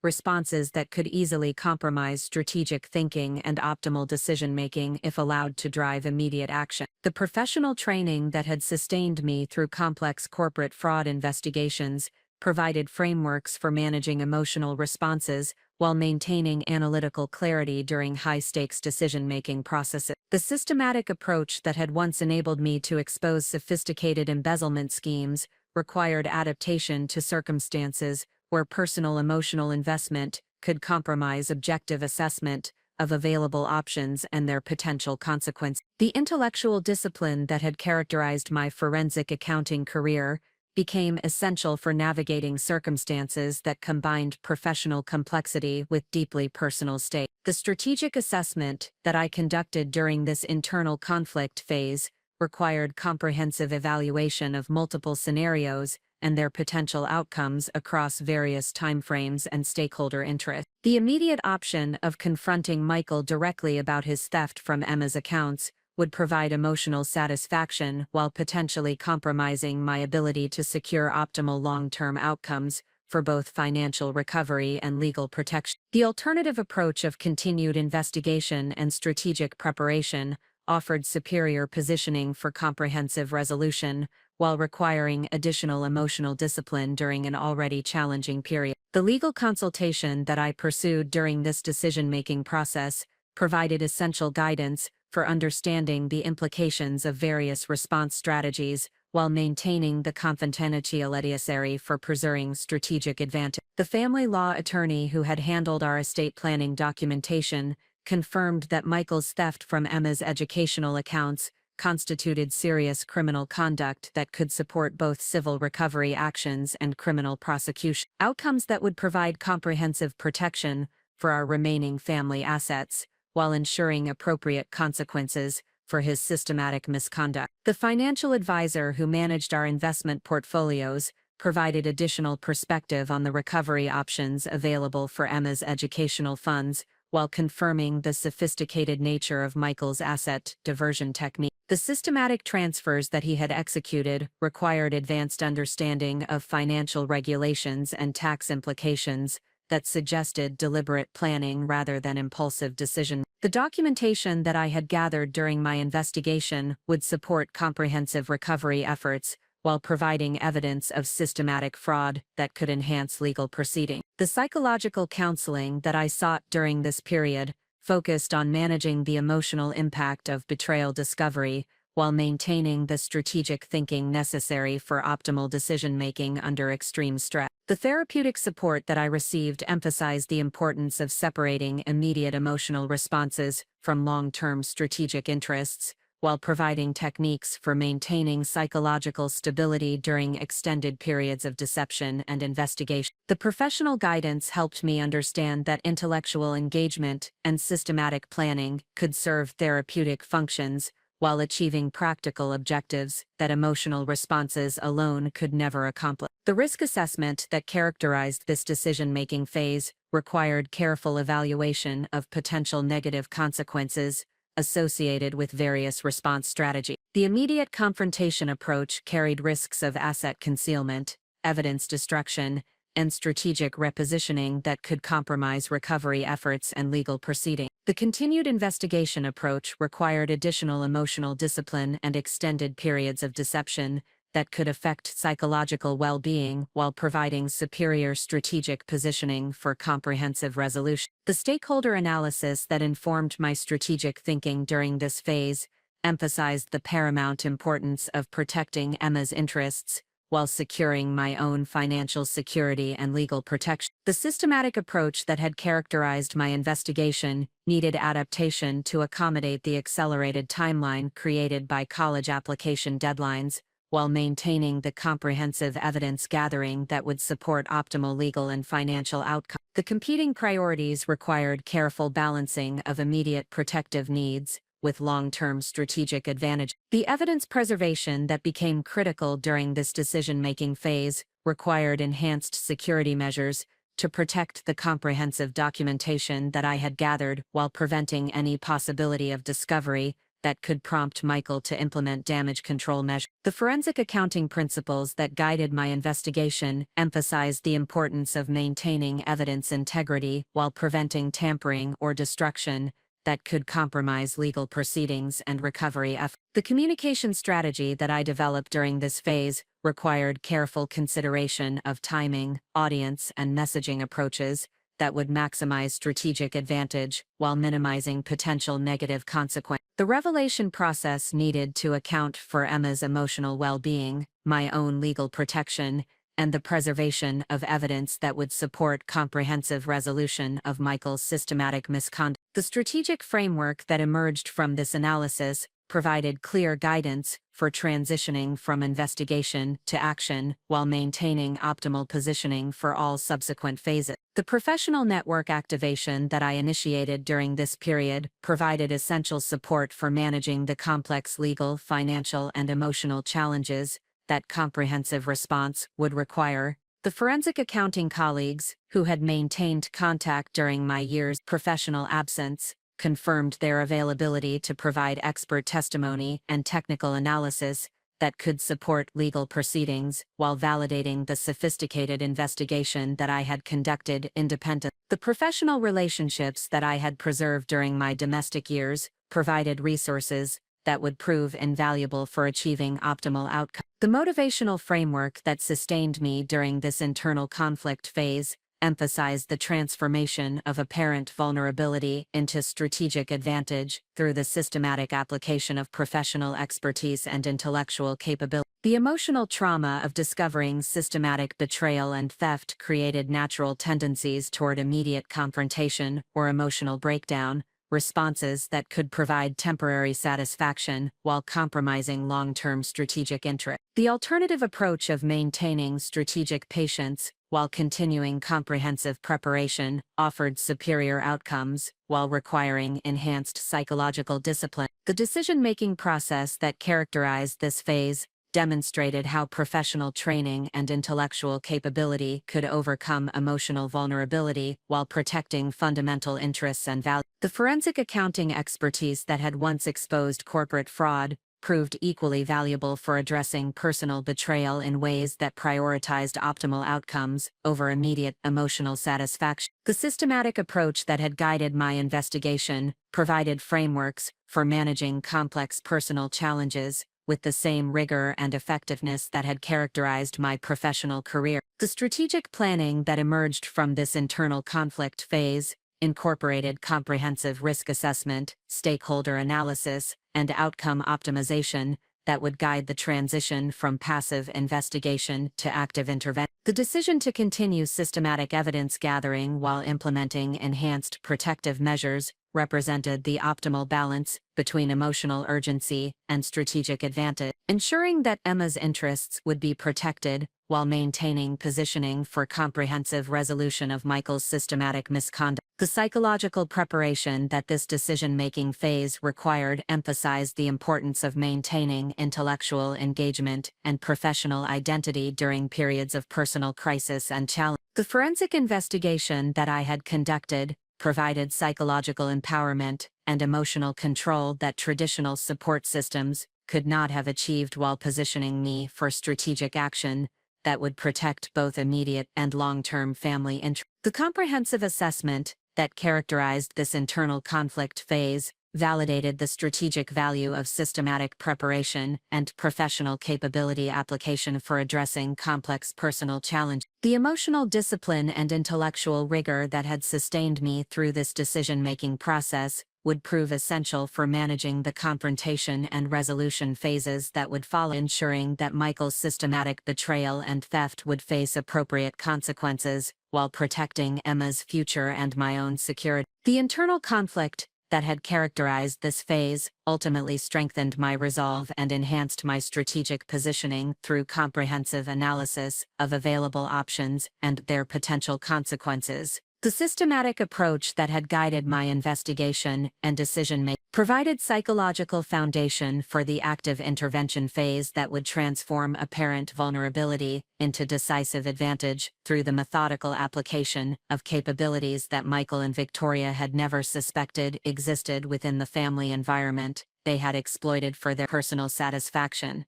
responses that could easily compromise strategic thinking and optimal decision-making if allowed to drive immediate action. The professional training that had sustained me through complex corporate fraud investigations provided frameworks for managing emotional responses while maintaining analytical clarity during high-stakes decision-making processes. The systematic approach that had once enabled me to expose sophisticated embezzlement schemes required adaptation to circumstances where personal emotional investment could compromise objective assessment of available options and their potential consequences. The intellectual discipline that had characterized my forensic accounting career became essential for navigating circumstances that combined professional complexity with deeply personal stakes. The strategic assessment that I conducted during this internal conflict phase required comprehensive evaluation of multiple scenarios and their potential outcomes across various timeframes and stakeholder interests. The immediate option of confronting Michael directly about his theft from Emma's accounts would provide emotional satisfaction while potentially compromising my ability to secure optimal long-term outcomes for both financial recovery and legal protection. The alternative approach of continued investigation and strategic preparation offered superior positioning for comprehensive resolution, while requiring additional emotional discipline during an already challenging period. The legal consultation that I pursued during this decision-making process provided essential guidance for understanding the implications of various response strategies while maintaining the confidentiality for preserving strategic advantage. The family law attorney who had handled our estate planning documentation confirmed that Michael's theft from Emma's educational accounts constituted serious criminal conduct that could support both civil recovery actions and criminal prosecution, outcomes that would provide comprehensive protection for our remaining family assets, while ensuring appropriate consequences for his systematic misconduct. The financial advisor who managed our investment portfolios provided additional perspective on the recovery options available for Emma's educational funds, while confirming the sophisticated nature of Michael's asset diversion technique. The systematic transfers that he had executed required advanced understanding of financial regulations and tax implications that suggested deliberate planning rather than impulsive decision. The documentation that I had gathered during my investigation would support comprehensive recovery efforts while providing evidence of systematic fraud that could enhance legal proceedings. The psychological counseling that I sought during this period focused on managing the emotional impact of betrayal discovery while maintaining the strategic thinking necessary for optimal decision-making under extreme stress. The therapeutic support that I received emphasized the importance of separating immediate emotional responses from long-term strategic interests, while providing techniques for maintaining psychological stability during extended periods of deception and investigation. The professional guidance helped me understand that intellectual engagement and systematic planning could serve therapeutic functions while achieving practical objectives that emotional responses alone could never accomplish. The risk assessment that characterized this decision-making phase required careful evaluation of potential negative consequences associated with various response strategies. The immediate confrontation approach carried risks of asset concealment, evidence destruction, and strategic repositioning that could compromise recovery efforts and legal proceedings. The continued investigation approach required additional emotional discipline and extended periods of deception that could affect psychological well-being while providing superior strategic positioning for comprehensive resolution. The stakeholder analysis that informed my strategic thinking during this phase emphasized the paramount importance of protecting Emma's interests while securing my own financial security and legal protection. The systematic approach that had characterized my investigation needed adaptation to accommodate the accelerated timeline created by college application deadlines, while maintaining the comprehensive evidence gathering that would support optimal legal and financial outcomes. The competing priorities required careful balancing of immediate protective needs with long-term strategic advantage. The evidence preservation that became critical during this decision-making phase required enhanced security measures to protect the comprehensive documentation that I had gathered while preventing any possibility of discovery that could prompt Michael to implement damage control measures. The forensic accounting principles that guided my investigation emphasized the importance of maintaining evidence integrity while preventing tampering or destruction that could compromise legal proceedings and recovery efforts. The communication strategy that I developed during this phase required careful consideration of timing, audience, and messaging approaches that would maximize strategic advantage while minimizing potential negative consequences. The revelation process needed to account for Emma's emotional well-being, my own legal protection, and the preservation of evidence that would support comprehensive resolution of Michael's systematic misconduct. The strategic framework that emerged from this analysis provided clear guidance for transitioning from investigation to action while maintaining optimal positioning for all subsequent phases. The professional network activation that I initiated during this period provided essential support for managing the complex legal, financial, and emotional challenges that comprehensive response would require. The forensic accounting colleagues, who had maintained contact during my year's professional absence, confirmed their availability to provide expert testimony and technical analysis that could support legal proceedings while validating the sophisticated investigation that I had conducted independently. The professional relationships that I had preserved during my domestic years provided resources that would prove invaluable for achieving optimal outcomes. The motivational framework that sustained me during this internal conflict phase emphasized the transformation of apparent vulnerability into strategic advantage through the systematic application of professional expertise and intellectual capability. The emotional trauma of discovering systematic betrayal and theft created natural tendencies toward immediate confrontation or emotional breakdown, responses that could provide temporary satisfaction while compromising long-term strategic interest. The alternative approach of maintaining strategic patience while continuing comprehensive preparation offered superior outcomes while requiring enhanced psychological discipline. The decision-making process that characterized this phase demonstrated how professional training and intellectual capability could overcome emotional vulnerability while protecting fundamental interests and values. The forensic accounting expertise that had once exposed corporate fraud proved equally valuable for addressing personal betrayal in ways that prioritized optimal outcomes over immediate emotional satisfaction. The systematic approach that had guided my investigation provided frameworks for managing complex personal challenges with the same rigor and effectiveness that had characterized my professional career. The strategic planning that emerged from this internal conflict phase incorporated comprehensive risk assessment, stakeholder analysis, and outcome optimization that would guide the transition from passive investigation to active intervention. The decision to continue systematic evidence gathering while implementing enhanced protective measures represented the optimal balance between emotional urgency and strategic advantage, ensuring that Emma's interests would be protected while maintaining positioning for comprehensive resolution of Michael's systematic misconduct. The psychological preparation that this decision-making phase required emphasized the importance of maintaining intellectual engagement and professional identity during periods of personal crisis and challenge. The forensic investigation that I had conducted provided psychological empowerment and emotional control that traditional support systems could not have achieved while positioning me for strategic action that would protect both immediate and long-term family interests. The comprehensive assessment that characterized this internal conflict phase validated the strategic value of systematic preparation and professional capability application for addressing complex personal challenges. The emotional discipline and intellectual rigor that had sustained me through this decision-making process would prove essential for managing the confrontation and resolution phases that would follow, ensuring that Michael's systematic betrayal and theft would face appropriate consequences while protecting Emma's future and my own security. The internal conflict that had characterized this phase ultimately strengthened my resolve and enhanced my strategic positioning through comprehensive analysis of available options and their potential consequences. The systematic approach that had guided my investigation and decision-making provided psychological foundation for the active intervention phase that would transform apparent vulnerability into decisive advantage through the methodical application of capabilities that Michael and Victoria had never suspected existed within the family environment they had exploited for their personal satisfaction.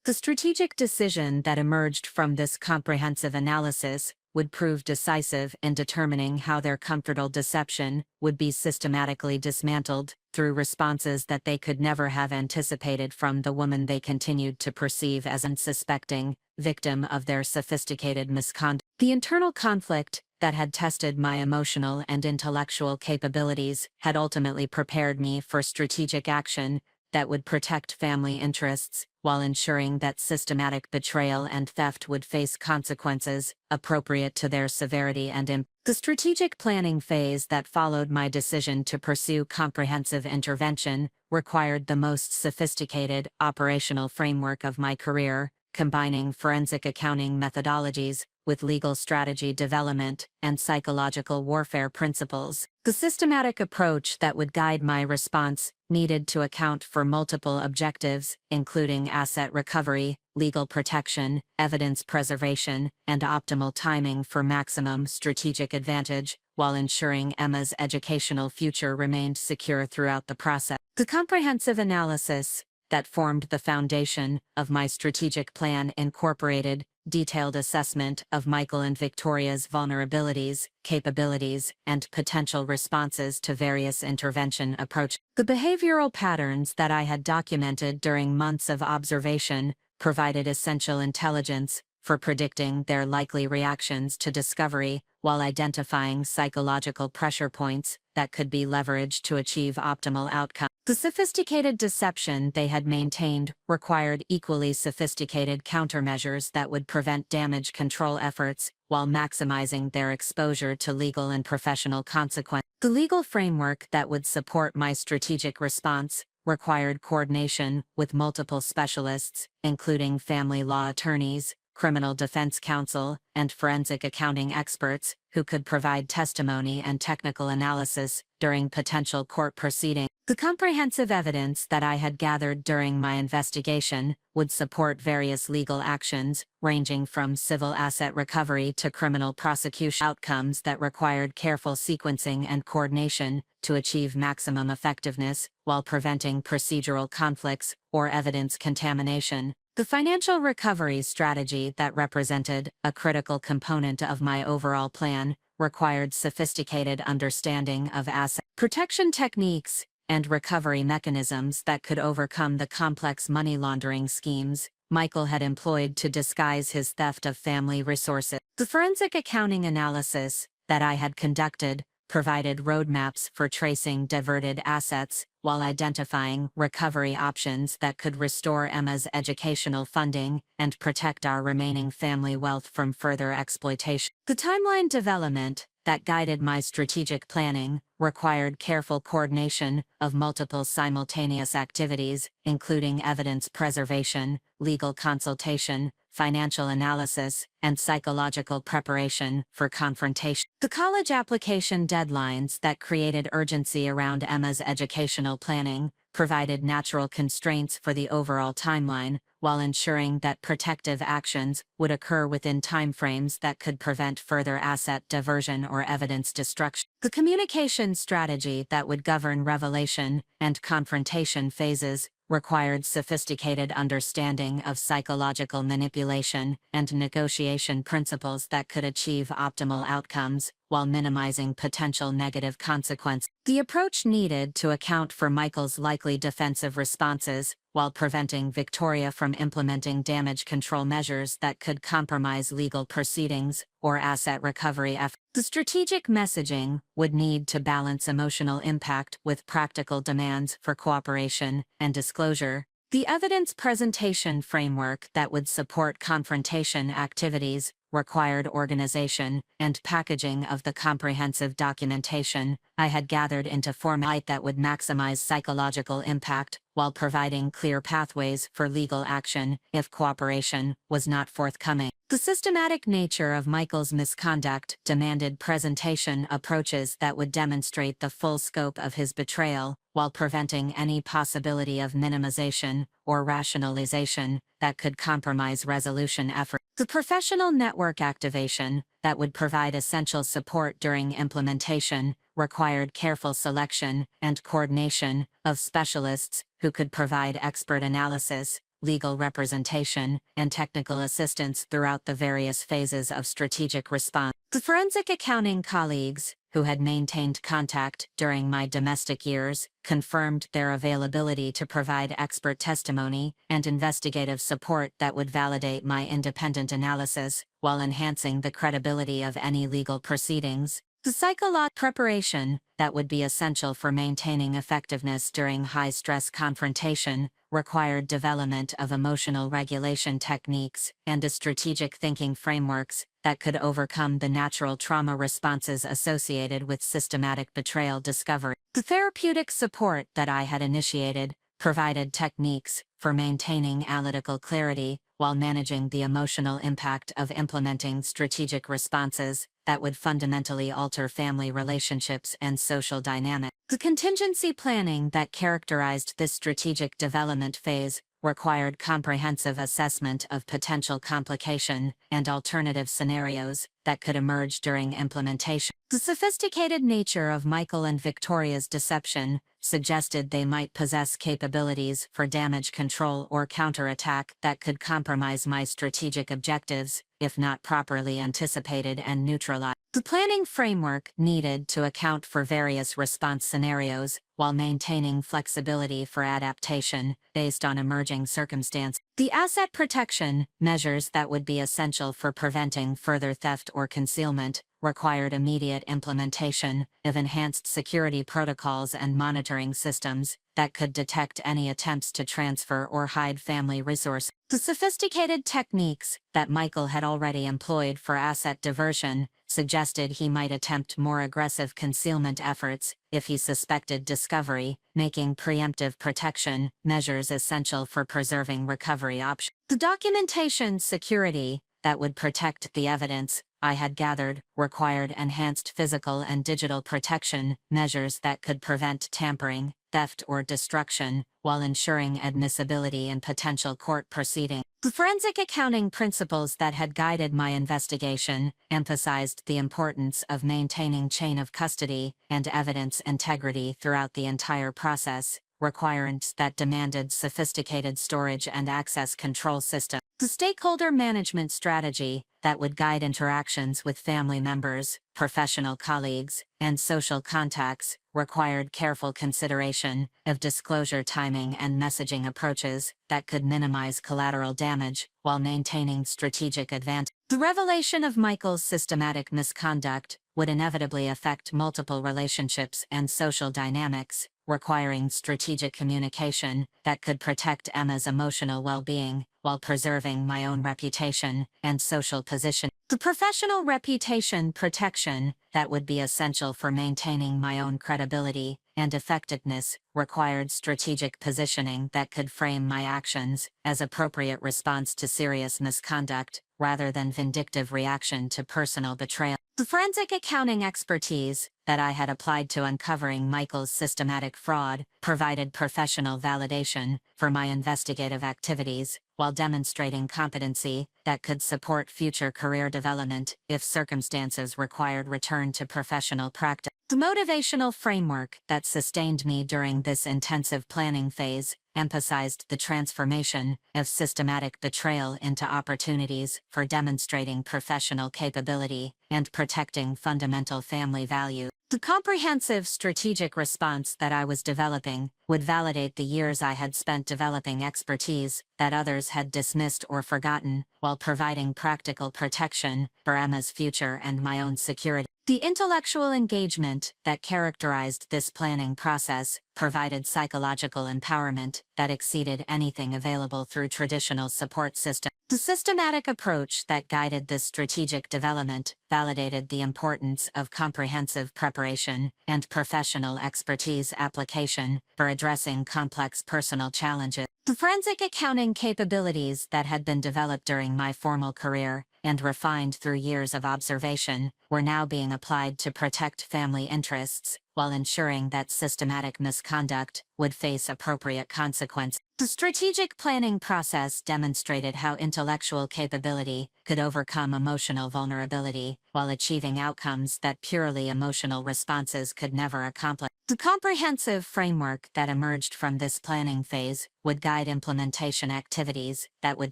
The strategic decision that emerged from this comprehensive analysis would prove decisive in determining how their comfortable deception would be systematically dismantled through responses that they could never have anticipated from the woman they continued to perceive as an unsuspecting victim of their sophisticated misconduct. The internal conflict that had tested my emotional and intellectual capabilities had ultimately prepared me for strategic action that would protect family interests, while ensuring that systematic betrayal and theft would face consequences appropriate to their severity and impact. The strategic planning phase that followed my decision to pursue comprehensive intervention required the most sophisticated operational framework of my career, combining forensic accounting methodologies with legal strategy development and psychological warfare principles. The systematic approach that would guide my response needed to account for multiple objectives, including asset recovery, legal protection, evidence preservation, and optimal timing for maximum strategic advantage, while ensuring Emma's educational future remained secure throughout the process. The comprehensive analysis that formed the foundation of my strategic plan incorporated detailed assessment of Michael and Victoria's vulnerabilities, capabilities, and potential responses to various intervention approaches. The behavioral patterns that I had documented during months of observation provided essential intelligence for predicting their likely reactions to discovery, while identifying psychological pressure points that could be leveraged to achieve optimal outcomes. The sophisticated deception they had maintained required equally sophisticated countermeasures that would prevent damage control efforts while maximizing their exposure to legal and professional consequences. The legal framework that would support my strategic response required coordination with multiple specialists, including family law attorneys, criminal defense counsel, and forensic accounting experts who could provide testimony and technical analysis during potential court proceedings. The comprehensive evidence that I had gathered during my investigation would support various legal actions, ranging from civil asset recovery to criminal prosecution outcomes that required careful sequencing and coordination to achieve maximum effectiveness while preventing procedural conflicts or evidence contamination. The financial recovery strategy that represented a critical component of my overall plan required sophisticated understanding of asset protection techniques and recovery mechanisms that could overcome the complex money laundering schemes Michael had employed to disguise his theft of family resources. The forensic accounting analysis that I had conducted provided roadmaps for tracing diverted assets while identifying recovery options that could restore Emma's educational funding and protect our remaining family wealth from further exploitation. The timeline development that guided my strategic planning required careful coordination of multiple simultaneous activities, including evidence preservation, legal consultation, financial analysis, and psychological preparation for confrontation. The college application deadlines that created urgency around Emma's educational planning provided natural constraints for the overall timeline, while ensuring that protective actions would occur within timeframes that could prevent further asset diversion or evidence destruction. The communication strategy that would govern revelation and confrontation phases required sophisticated understanding of psychological manipulation and negotiation principles that could achieve optimal outcomes while minimizing potential negative consequences. The approach needed to account for Michael's likely defensive responses while preventing Victoria from implementing damage control measures that could compromise legal proceedings or asset recovery efforts. The strategic messaging would need to balance emotional impact with practical demands for cooperation and disclosure. The evidence presentation framework that would support confrontation activities required organization and packaging of the comprehensive documentation I had gathered into format that would maximize psychological impact while providing clear pathways for legal action if cooperation was not forthcoming. The systematic nature of Michael's misconduct demanded presentation approaches that would demonstrate the full scope of his betrayal while preventing any possibility of minimization or rationalization that could compromise resolution efforts. The professional network activation that would provide essential support during implementation required careful selection and coordination of specialists who could provide expert analysis, legal representation, and technical assistance throughout the various phases of strategic response. The forensic accounting colleagues, who had maintained contact during my domestic years, confirmed their availability to provide expert testimony and investigative support that would validate my independent analysis while enhancing the credibility of any legal proceedings. The psychological preparation that would be essential for maintaining effectiveness during high-stress confrontation required development of emotional regulation techniques and a strategic thinking frameworks that could overcome the natural trauma responses associated with systematic betrayal discovery. The therapeutic support that I had initiated provided techniques for maintaining analytical clarity while managing the emotional impact of implementing strategic responses that would fundamentally alter family relationships and social dynamics. The contingency planning that characterized this strategic development phase required comprehensive assessment of potential complication and alternative scenarios that could emerge during implementation. The sophisticated nature of Michael and Victoria's deception suggested they might possess capabilities for damage control or counterattack that could compromise my strategic objectives, if not properly anticipated and neutralized. The planning framework needed to account for various response scenarios while maintaining flexibility for adaptation based on emerging circumstances. The asset protection measures that would be essential for preventing further theft or concealment required immediate implementation of enhanced security protocols and monitoring systems that could detect any attempts to transfer or hide family resources. The sophisticated techniques that Michael had already employed for asset diversion suggested he might attempt more aggressive concealment efforts if he suspected discovery, making preemptive protection measures essential for preserving recovery options. The documentation security that would protect the evidence I had gathered required enhanced physical and digital protection measures that could prevent tampering, theft, or destruction, while ensuring admissibility in potential court proceedings. The forensic accounting principles that had guided my investigation emphasized the importance of maintaining chain of custody and evidence integrity throughout the entire process, requirements that demanded sophisticated storage and access control systems. The stakeholder management strategy that would guide interactions with family members, professional colleagues, and social contacts required careful consideration of disclosure timing and messaging approaches that could minimize collateral damage while maintaining strategic advantage. The revelation of Michael's systematic misconduct would inevitably affect multiple relationships and social dynamics, requiring strategic communication that could protect Emma's emotional well-being while preserving my own reputation and social position. The professional reputation protection that would be essential for maintaining my own credibility and effectiveness required strategic positioning that could frame my actions as appropriate response to serious misconduct rather than vindictive reaction to personal betrayal. The forensic accounting expertise that I had applied to uncovering Michael's systematic fraud provided professional validation for my investigative activities while demonstrating competency that could support future career development if circumstances required return to professional practice. The motivational framework that sustained me during this intensive planning phase emphasized the transformation of systematic betrayal into opportunities for demonstrating professional capability and protecting fundamental family values. The comprehensive strategic response that I was developing would validate the years I had spent developing expertise that others had dismissed or forgotten, while providing practical protection for Emma's future and my own security. The intellectual engagement that characterized this planning process provided psychological empowerment that exceeded anything available through traditional support systems. The systematic approach that guided this strategic development validated the importance of comprehensive preparation and professional expertise application for addressing complex personal challenges. The forensic accounting capabilities that had been developed during my formal career and refined through years of observation were now being applied to protect family interests while ensuring that systematic misconduct would face appropriate consequences. The strategic planning process demonstrated how intellectual capability could overcome emotional vulnerability while achieving outcomes that purely emotional responses could never accomplish. The comprehensive framework that emerged from this planning phase would guide implementation activities that would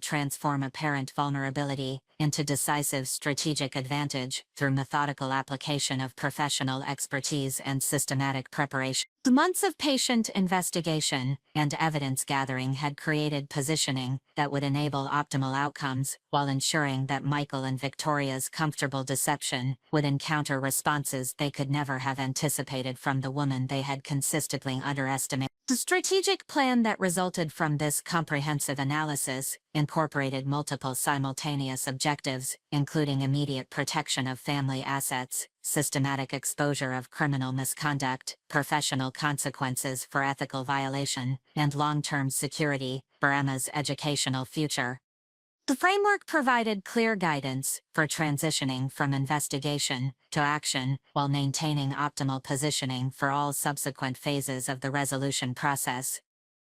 transform apparent vulnerability into decisive strategic advantage through methodical application of professional expertise and systematic preparation. The months of patient investigation and evidence gathering had created positioning that would enable optimal outcomes while ensuring that Michael and Victoria's comfortable deception would encounter responses they could never have anticipated from the woman they had consistently underestimated. The strategic plan that resulted from this comprehensive analysis incorporated multiple simultaneous objectives, including immediate protection of family assets, systematic exposure of criminal misconduct, professional consequences for ethical violation, and long-term security for Emma's educational future. The framework provided clear guidance for transitioning from investigation to action while maintaining optimal positioning for all subsequent phases of the resolution process.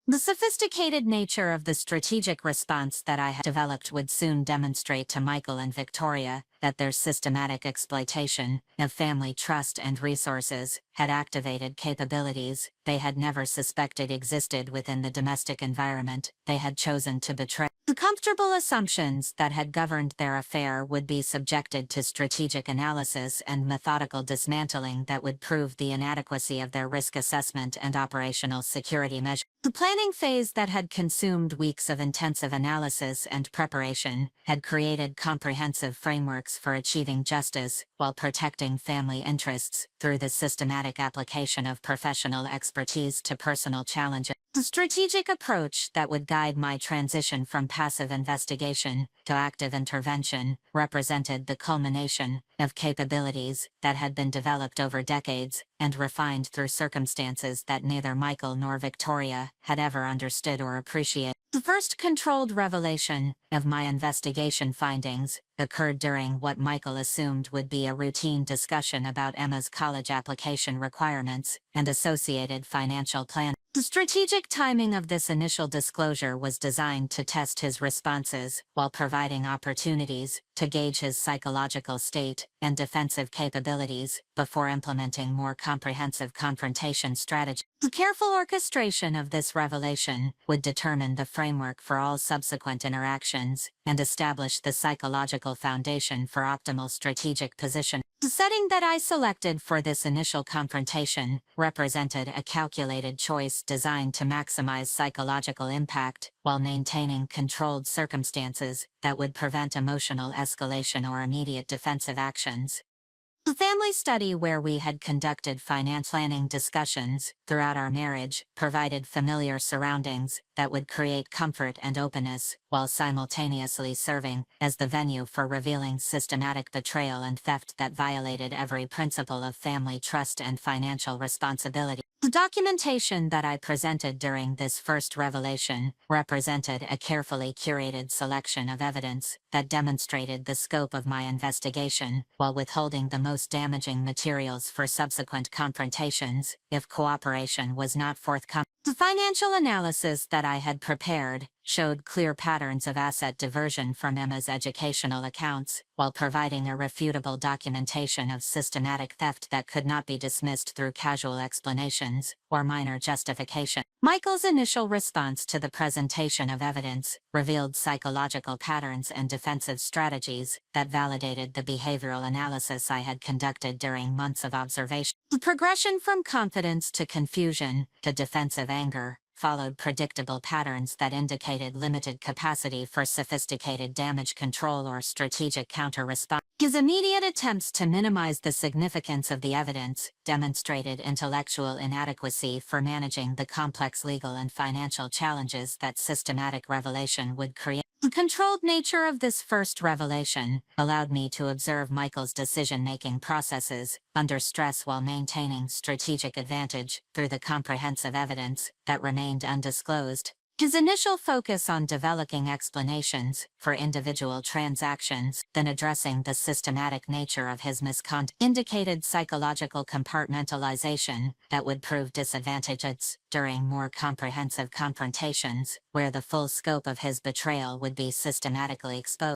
The sophisticated nature of the strategic response that I had developed would soon demonstrate to Michael and Victoria that their systematic exploitation of family trust and resources had activated capabilities they had never suspected existed within the domestic environment they had chosen to betray. The comfortable assumptions that had governed their affair would be subjected to strategic analysis and methodical dismantling that would prove the inadequacy of their risk assessment and operational security measures. The planning phase that had consumed weeks of intensive analysis and preparation had created comprehensive frameworks for achieving justice while protecting family interests through the systematic application of professional expertise to personal challenges. The strategic approach that would guide my transition from passive investigation to active intervention represented the culmination of capabilities that had been developed over decades and refined through circumstances that neither Michael nor Victoria had ever understood or appreciated. The first controlled revelation of my investigation findings occurred during what Michael assumed would be a routine discussion about Emma's college application requirements and associated financial planning. The strategic timing of this initial disclosure was designed to test his responses while providing opportunities to gauge his psychological state and defensive capabilities before implementing more comprehensive confrontation strategies. The careful orchestration of this revelation would determine the framework for all subsequent interactions and establish the psychological foundation for optimal strategic position. The setting that I selected for this initial confrontation represented a calculated choice designed to maximize psychological impact while maintaining controlled circumstances that would prevent emotional escalation or immediate defensive actions. The family study where we had conducted finance planning discussions throughout our marriage provided familiar surroundings that would create comfort and openness while simultaneously serving as the venue for revealing systematic betrayal and theft that violated every principle of family trust and financial responsibility. The documentation that I presented during this first revelation represented a carefully curated selection of evidence that demonstrated the scope of my investigation while withholding the most damaging materials for subsequent confrontations if cooperation was not forthcoming. The financial analysis that I had prepared showed clear patterns of asset diversion from Emma's educational accounts, while providing irrefutable documentation of systematic theft that could not be dismissed through casual explanations or minor justification. Michael's initial response to the presentation of evidence revealed psychological patterns and defensive strategies that validated the behavioral analysis I had conducted during months of observation. The progression from confidence to confusion to defensive anger followed predictable patterns that indicated limited capacity for sophisticated damage control or strategic counter-response. His immediate attempts to minimize the significance of the evidence demonstrated intellectual inadequacy for managing the complex legal and financial challenges that systematic revelation would create. The controlled nature of this first revelation allowed me to observe Michael's decision-making processes under stress while maintaining strategic advantage through the comprehensive evidence that remained undisclosed. His initial focus on developing explanations for individual transactions, then addressing the systematic nature of his misconduct, indicated psychological compartmentalization that would prove disadvantageous during more comprehensive confrontations, where the full scope of his betrayal would be systematically exposed.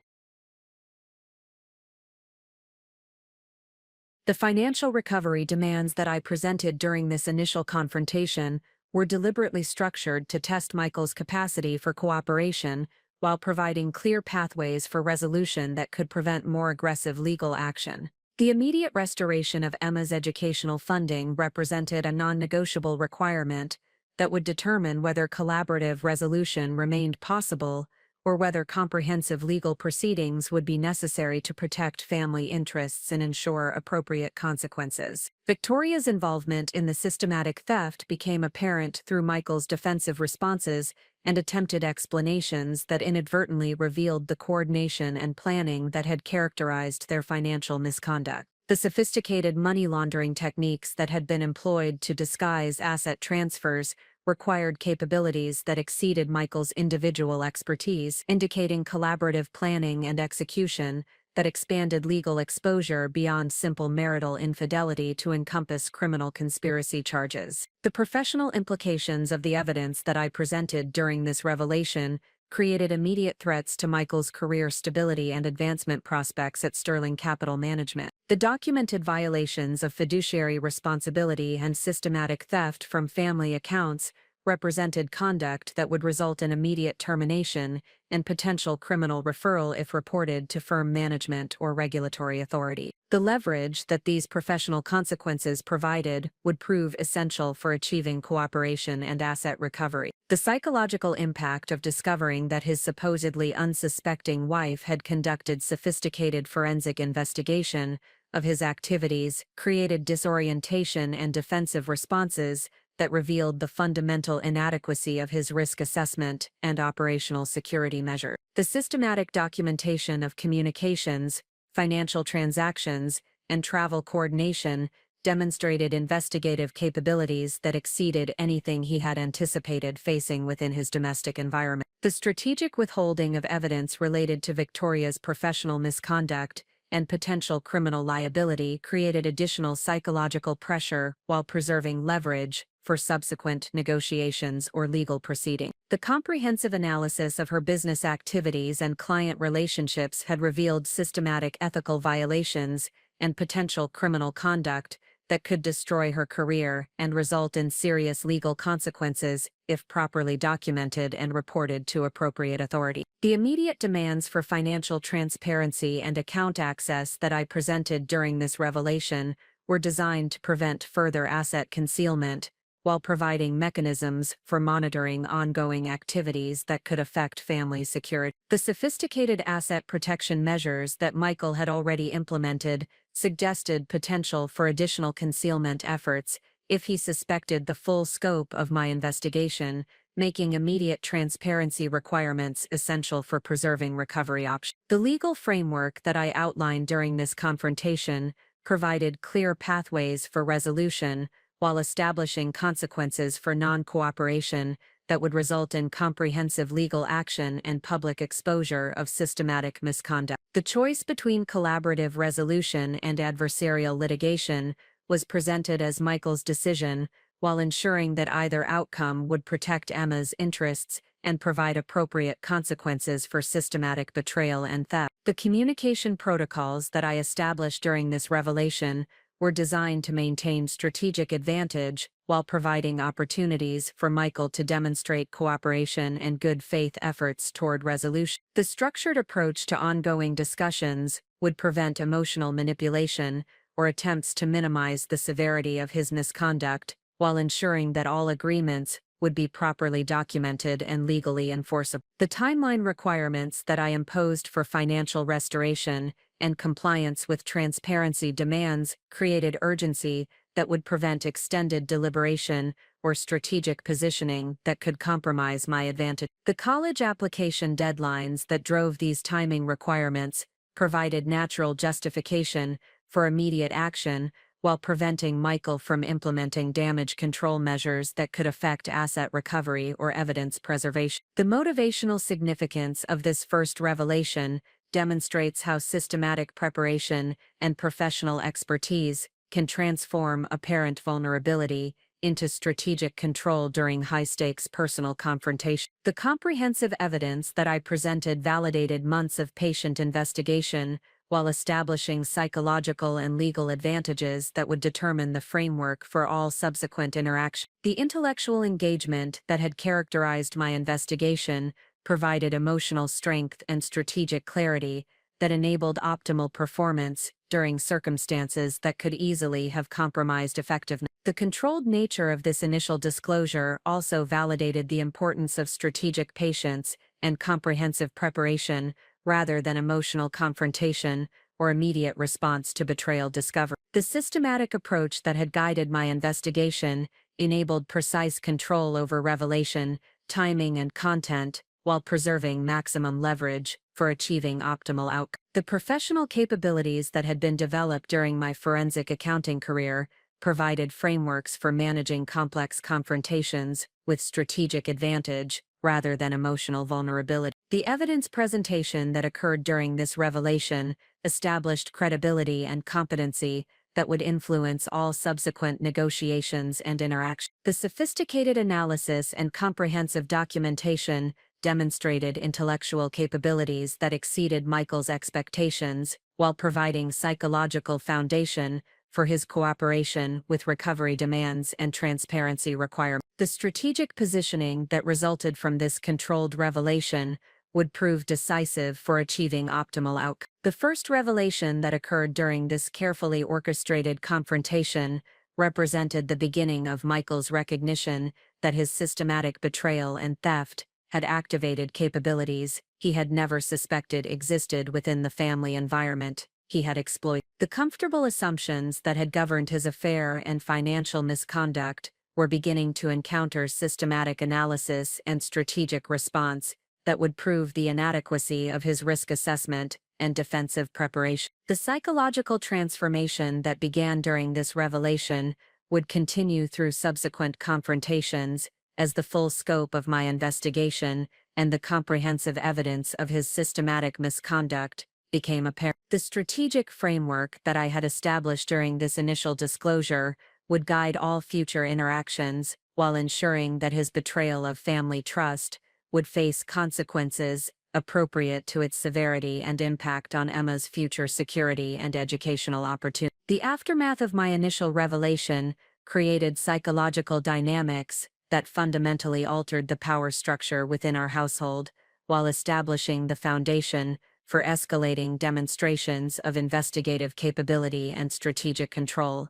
The financial recovery demands that I presented during this initial confrontation were deliberately structured to test Michael's capacity for cooperation while providing clear pathways for resolution that could prevent more aggressive legal action. The immediate restoration of Emma's educational funding represented a non-negotiable requirement that would determine whether collaborative resolution remained possible or whether comprehensive legal proceedings would be necessary to protect family interests and ensure appropriate consequences. Victoria's involvement in the systematic theft became apparent through Michael's defensive responses and attempted explanations that inadvertently revealed the coordination and planning that had characterized their financial misconduct. The sophisticated money laundering techniques that had been employed to disguise asset transfers required capabilities that exceeded Michael's individual expertise, indicating collaborative planning and execution that expanded legal exposure beyond simple marital infidelity to encompass criminal conspiracy charges. The professional implications of the evidence that I presented during this revelation created immediate threats to Michael's career stability and advancement prospects at Sterling Capital Management. The documented violations of fiduciary responsibility and systematic theft from family accounts represented conduct that would result in immediate termination and potential criminal referral if reported to firm management or regulatory authority. The leverage that these professional consequences provided would prove essential for achieving cooperation and asset recovery. The psychological impact of discovering that his supposedly unsuspecting wife had conducted sophisticated forensic investigation of his activities created disorientation and defensive responses that revealed the fundamental inadequacy of his risk assessment and operational security measures. The systematic documentation of communications, financial transactions, and travel coordination demonstrated investigative capabilities that exceeded anything he had anticipated facing within his domestic environment. The strategic withholding of evidence related to Victoria's professional misconduct and potential criminal liability created additional psychological pressure while preserving leverage for subsequent negotiations or legal proceedings. The comprehensive analysis of her business activities and client relationships had revealed systematic ethical violations and potential criminal conduct that could destroy her career and result in serious legal consequences if properly documented and reported to appropriate authority. The immediate demands for financial transparency and account access that I presented during this revelation were designed to prevent further asset concealment, while providing mechanisms for monitoring ongoing activities that could affect family security. The sophisticated asset protection measures that Michael had already implemented suggested potential for additional concealment efforts if he suspected the full scope of my investigation, making immediate transparency requirements essential for preserving recovery options. The legal framework that I outlined during this confrontation provided clear pathways for resolution, while establishing consequences for non-cooperation that would result in comprehensive legal action and public exposure of systematic misconduct. The choice between collaborative resolution and adversarial litigation was presented as Michael's decision, while ensuring that either outcome would protect Emma's interests and provide appropriate consequences for systematic betrayal and theft. The communication protocols that I established during this revelation were designed to maintain strategic advantage while providing opportunities for Michael to demonstrate cooperation and good faith efforts toward resolution. The structured approach to ongoing discussions would prevent emotional manipulation or attempts to minimize the severity of his misconduct, while ensuring that all agreements would be properly documented and legally enforceable. The timeline requirements that I imposed for financial restoration and compliance with transparency demands created urgency that would prevent extended deliberation or strategic positioning that could compromise my advantage. The college application deadlines that drove these timing requirements provided natural justification for immediate action, while preventing Michael from implementing damage control measures that could affect asset recovery or evidence preservation. The motivational significance of this first revelation demonstrates how systematic preparation and professional expertise can transform apparent vulnerability into strategic control during high-stakes personal confrontation. The comprehensive evidence that I presented validated months of patient investigation while establishing psychological and legal advantages that would determine the framework for all subsequent interactions. The intellectual engagement that had characterized my investigation provided emotional strength and strategic clarity that enabled optimal performance during circumstances that could easily have compromised effectiveness. The controlled nature of this initial disclosure also validated the importance of strategic patience and comprehensive preparation rather than emotional confrontation or immediate response to betrayal discovery. The systematic approach that had guided my investigation enabled precise control over revelation, timing, and content, while preserving maximum leverage for achieving optimal outcomes. The professional capabilities that had been developed during my forensic accounting career provided frameworks for managing complex confrontations with strategic advantage rather than emotional vulnerability. The evidence presentation that occurred during this revelation established credibility and competency that would influence all subsequent negotiations and interactions. The sophisticated analysis and comprehensive documentation demonstrated intellectual capabilities that exceeded Michael's expectations while providing psychological foundation for his cooperation with recovery demands and transparency requirements. The strategic positioning that resulted from this controlled revelation would prove decisive for achieving optimal outcomes. The first revelation that occurred during this carefully orchestrated confrontation represented the beginning of Michael's recognition that his systematic betrayal and theft had activated capabilities he had never suspected existed within the family environment he had exploited. The comfortable assumptions that had governed his affair and financial misconduct were beginning to encounter systematic analysis and strategic response that would prove the inadequacy of his risk assessment and defensive preparation. The psychological transformation that began during this revelation would continue through subsequent confrontations as the full scope of my investigation and the comprehensive evidence of his systematic misconduct became apparent. The strategic framework that I had established during this initial disclosure would guide all future interactions while ensuring that his betrayal of family trust would face consequences appropriate to its severity and impact on Emma's future security and educational opportunity. The aftermath of my initial revelation created psychological dynamics that fundamentally altered the power structure within our household, while establishing the foundation for escalating demonstrations of investigative capability and strategic control.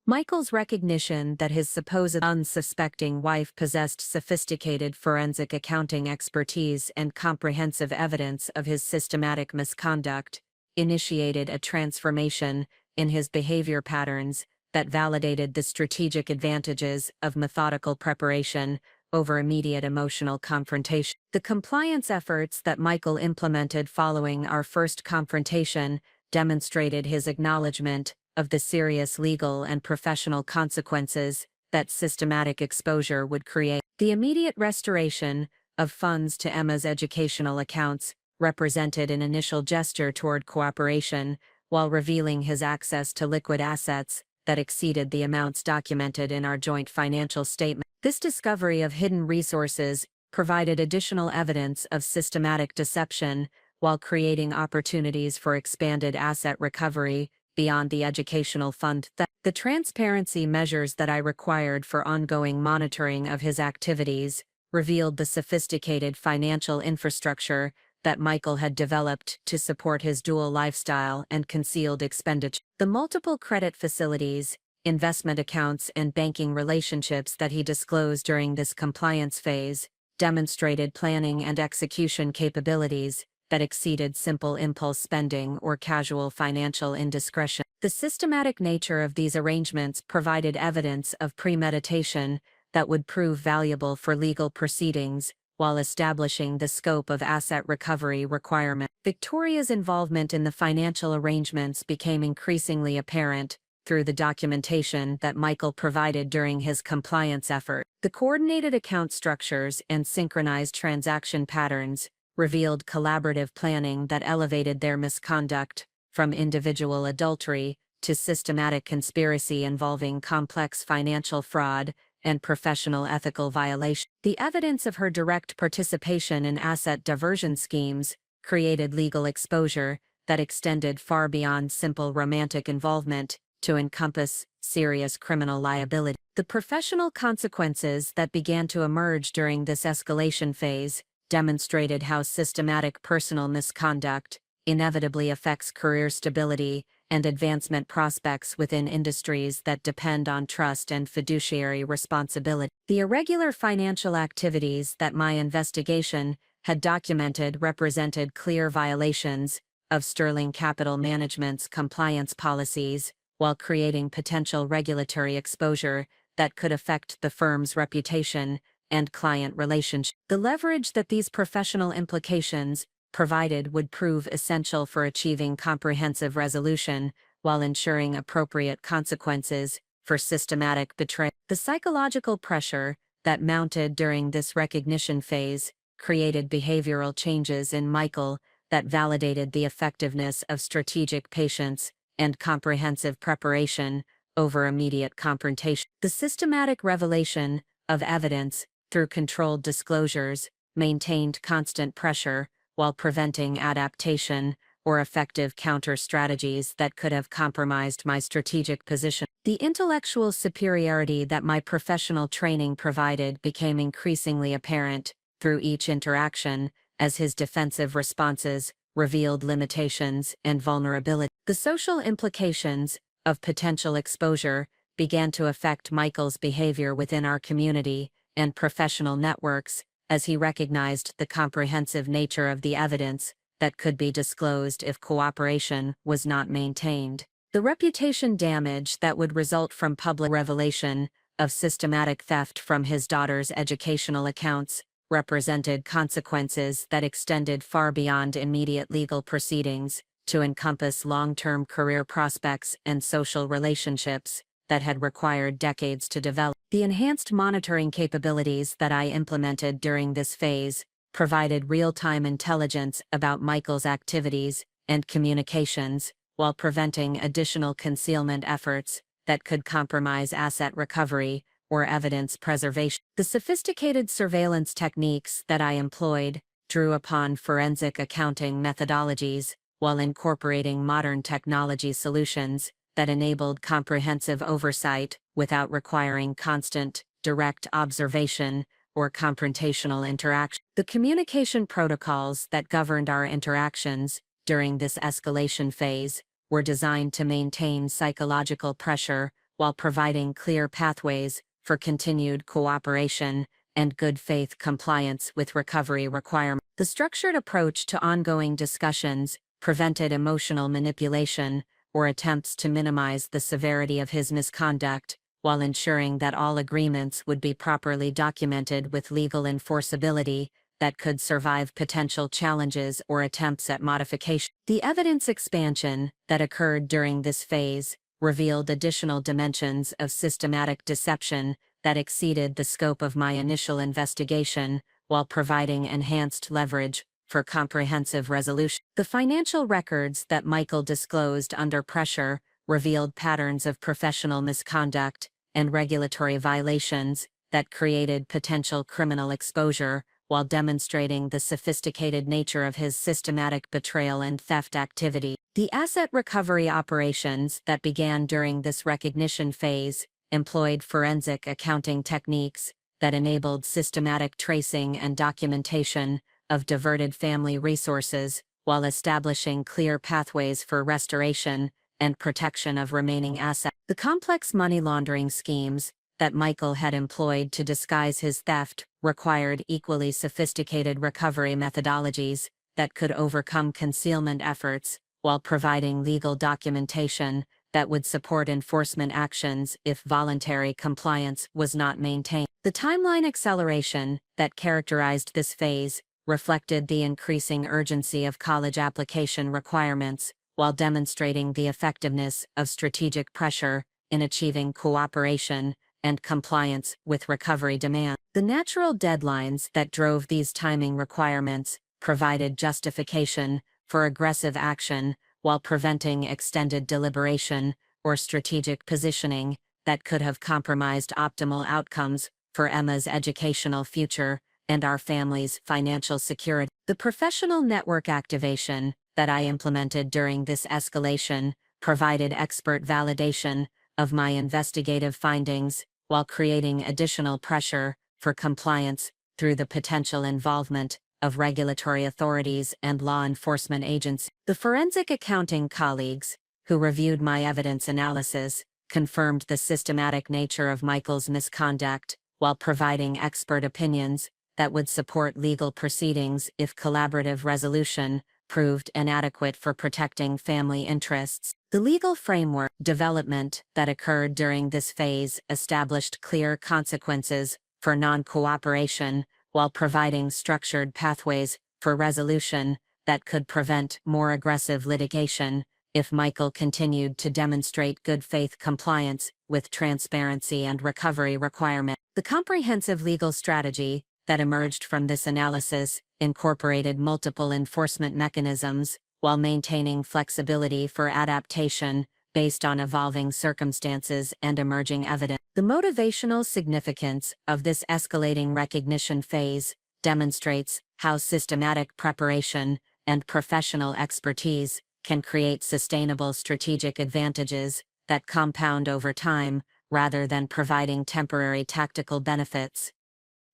Michael's recognition that his supposed unsuspecting wife possessed sophisticated forensic accounting expertise and comprehensive evidence of his systematic misconduct initiated a transformation in his behavior patterns that validated the strategic advantages of methodical preparation over immediate emotional confrontation. The compliance efforts that Michael implemented following our first confrontation demonstrated his acknowledgement of the serious legal and professional consequences that systematic exposure would create. The immediate restoration of funds to Emma's educational accounts represented an initial gesture toward cooperation, while revealing his access to liquid assets that exceeded the amounts documented in our joint financial statement. This discovery of hidden resources provided additional evidence of systematic deception while creating opportunities for expanded asset recovery beyond the educational fund. The transparency measures that I required for ongoing monitoring of his activities revealed the sophisticated financial infrastructure that Michael had developed to support his dual lifestyle and concealed expenditure. The multiple credit facilities, investment accounts, and banking relationships that he disclosed during this compliance phase demonstrated planning and execution capabilities that exceeded simple impulse spending or casual financial indiscretion. The systematic nature of these arrangements provided evidence of premeditation that would prove valuable for legal proceedings, while establishing the scope of asset recovery requirements. Victoria's involvement in the financial arrangements became increasingly apparent through the documentation that Michael provided during his compliance effort. The coordinated account structures and synchronized transaction patterns revealed collaborative planning that elevated their misconduct from individual adultery to systematic conspiracy involving complex financial fraud and professional ethical violation. The evidence of her direct participation in asset diversion schemes created legal exposure that extended far beyond simple romantic involvement to encompass serious criminal liability. The professional consequences that began to emerge during this escalation phase demonstrated how systematic personal misconduct inevitably affects career stability and advancement prospects within industries that depend on trust and fiduciary responsibility. The irregular financial activities that my investigation had documented represented clear violations of Sterling Capital Management's compliance policies, while creating potential regulatory exposure that could affect the firm's reputation and client relationship. The leverage that these professional implications provided would prove essential for achieving comprehensive resolution while ensuring appropriate consequences for systematic betrayal. The psychological pressure that mounted during this recognition phase created behavioral changes in Michael that validated the effectiveness of strategic patience and comprehensive preparation over immediate confrontation. The systematic revelation of evidence through controlled disclosures maintained constant pressure while preventing adaptation or effective counter strategies that could have compromised my strategic position. The intellectual superiority that my professional training provided became increasingly apparent through each interaction as his defensive responses revealed limitations and vulnerability. The social implications of potential exposure began to affect Michael's behavior within our community and professional networks as he recognized the comprehensive nature of the evidence that could be disclosed if cooperation was not maintained. The reputation damage that would result from public revelation of systematic theft from his daughter's educational accounts represented consequences that extended far beyond immediate legal proceedings to encompass long-term career prospects and social relationships that had required decades to develop. The enhanced monitoring capabilities that I implemented during this phase provided real-time intelligence about Michael's activities and communications while preventing additional concealment efforts that could compromise asset recovery or evidence preservation. The sophisticated surveillance techniques that I employed drew upon forensic accounting methodologies while incorporating modern technology solutions that enabled comprehensive oversight without requiring constant, direct observation or confrontational interaction. The communication protocols that governed our interactions during this escalation phase were designed to maintain psychological pressure while providing clear pathways for continued cooperation and good faith compliance with recovery requirements. The structured approach to ongoing discussions prevented emotional manipulation or attempts to minimize the severity of his misconduct, while ensuring that all agreements would be properly documented with legal enforceability that could survive potential challenges or attempts at modification. The evidence expansion that occurred during this phase revealed additional dimensions of systematic deception that exceeded the scope of my initial investigation, while providing enhanced leverage for comprehensive resolution. The financial records that Michael disclosed under pressure revealed patterns of professional misconduct and regulatory violations that created potential criminal exposure, while demonstrating the sophisticated nature of his systematic betrayal and theft activity. The asset recovery operations that began during this recognition phase employed forensic accounting techniques that enabled systematic tracing and documentation of diverted family resources, while establishing clear pathways for restoration and protection of remaining assets. The complex money laundering schemes that Michael had employed to disguise his theft required equally sophisticated recovery methodologies that could overcome concealment efforts while providing legal documentation that would support enforcement actions if voluntary compliance was not maintained. The timeline acceleration that characterized this phase reflected the increasing urgency of college application requirements, while demonstrating the effectiveness of strategic pressure in achieving cooperation and compliance with recovery demand. The natural deadlines that drove these timing requirements provided justification for aggressive action while preventing extended deliberation or strategic positioning that could have compromised optimal outcomes for Emma's educational future and our family's financial security. The professional network activation that I implemented during this escalation provided expert validation of my investigative findings while creating additional pressure for compliance through the potential involvement of regulatory authorities and law enforcement agencies. The forensic accounting colleagues, who reviewed my evidence analysis, confirmed the systematic nature of Michael's misconduct while providing expert opinions that would support legal proceedings if collaborative resolution proved inadequate for protecting family interests. The legal framework development that occurred during this phase established clear consequences for non-cooperation while providing structured pathways for resolution that could prevent more aggressive litigation if Michael continued to demonstrate good faith compliance with transparency and recovery requirements. The comprehensive legal strategy that emerged from this analysis incorporated multiple enforcement mechanisms while maintaining flexibility for adaptation based on evolving circumstances and emerging evidence. The motivational significance of this escalating recognition phase demonstrates how systematic preparation and professional expertise can create sustainable strategic advantages that compound over time rather than providing temporary tactical benefits.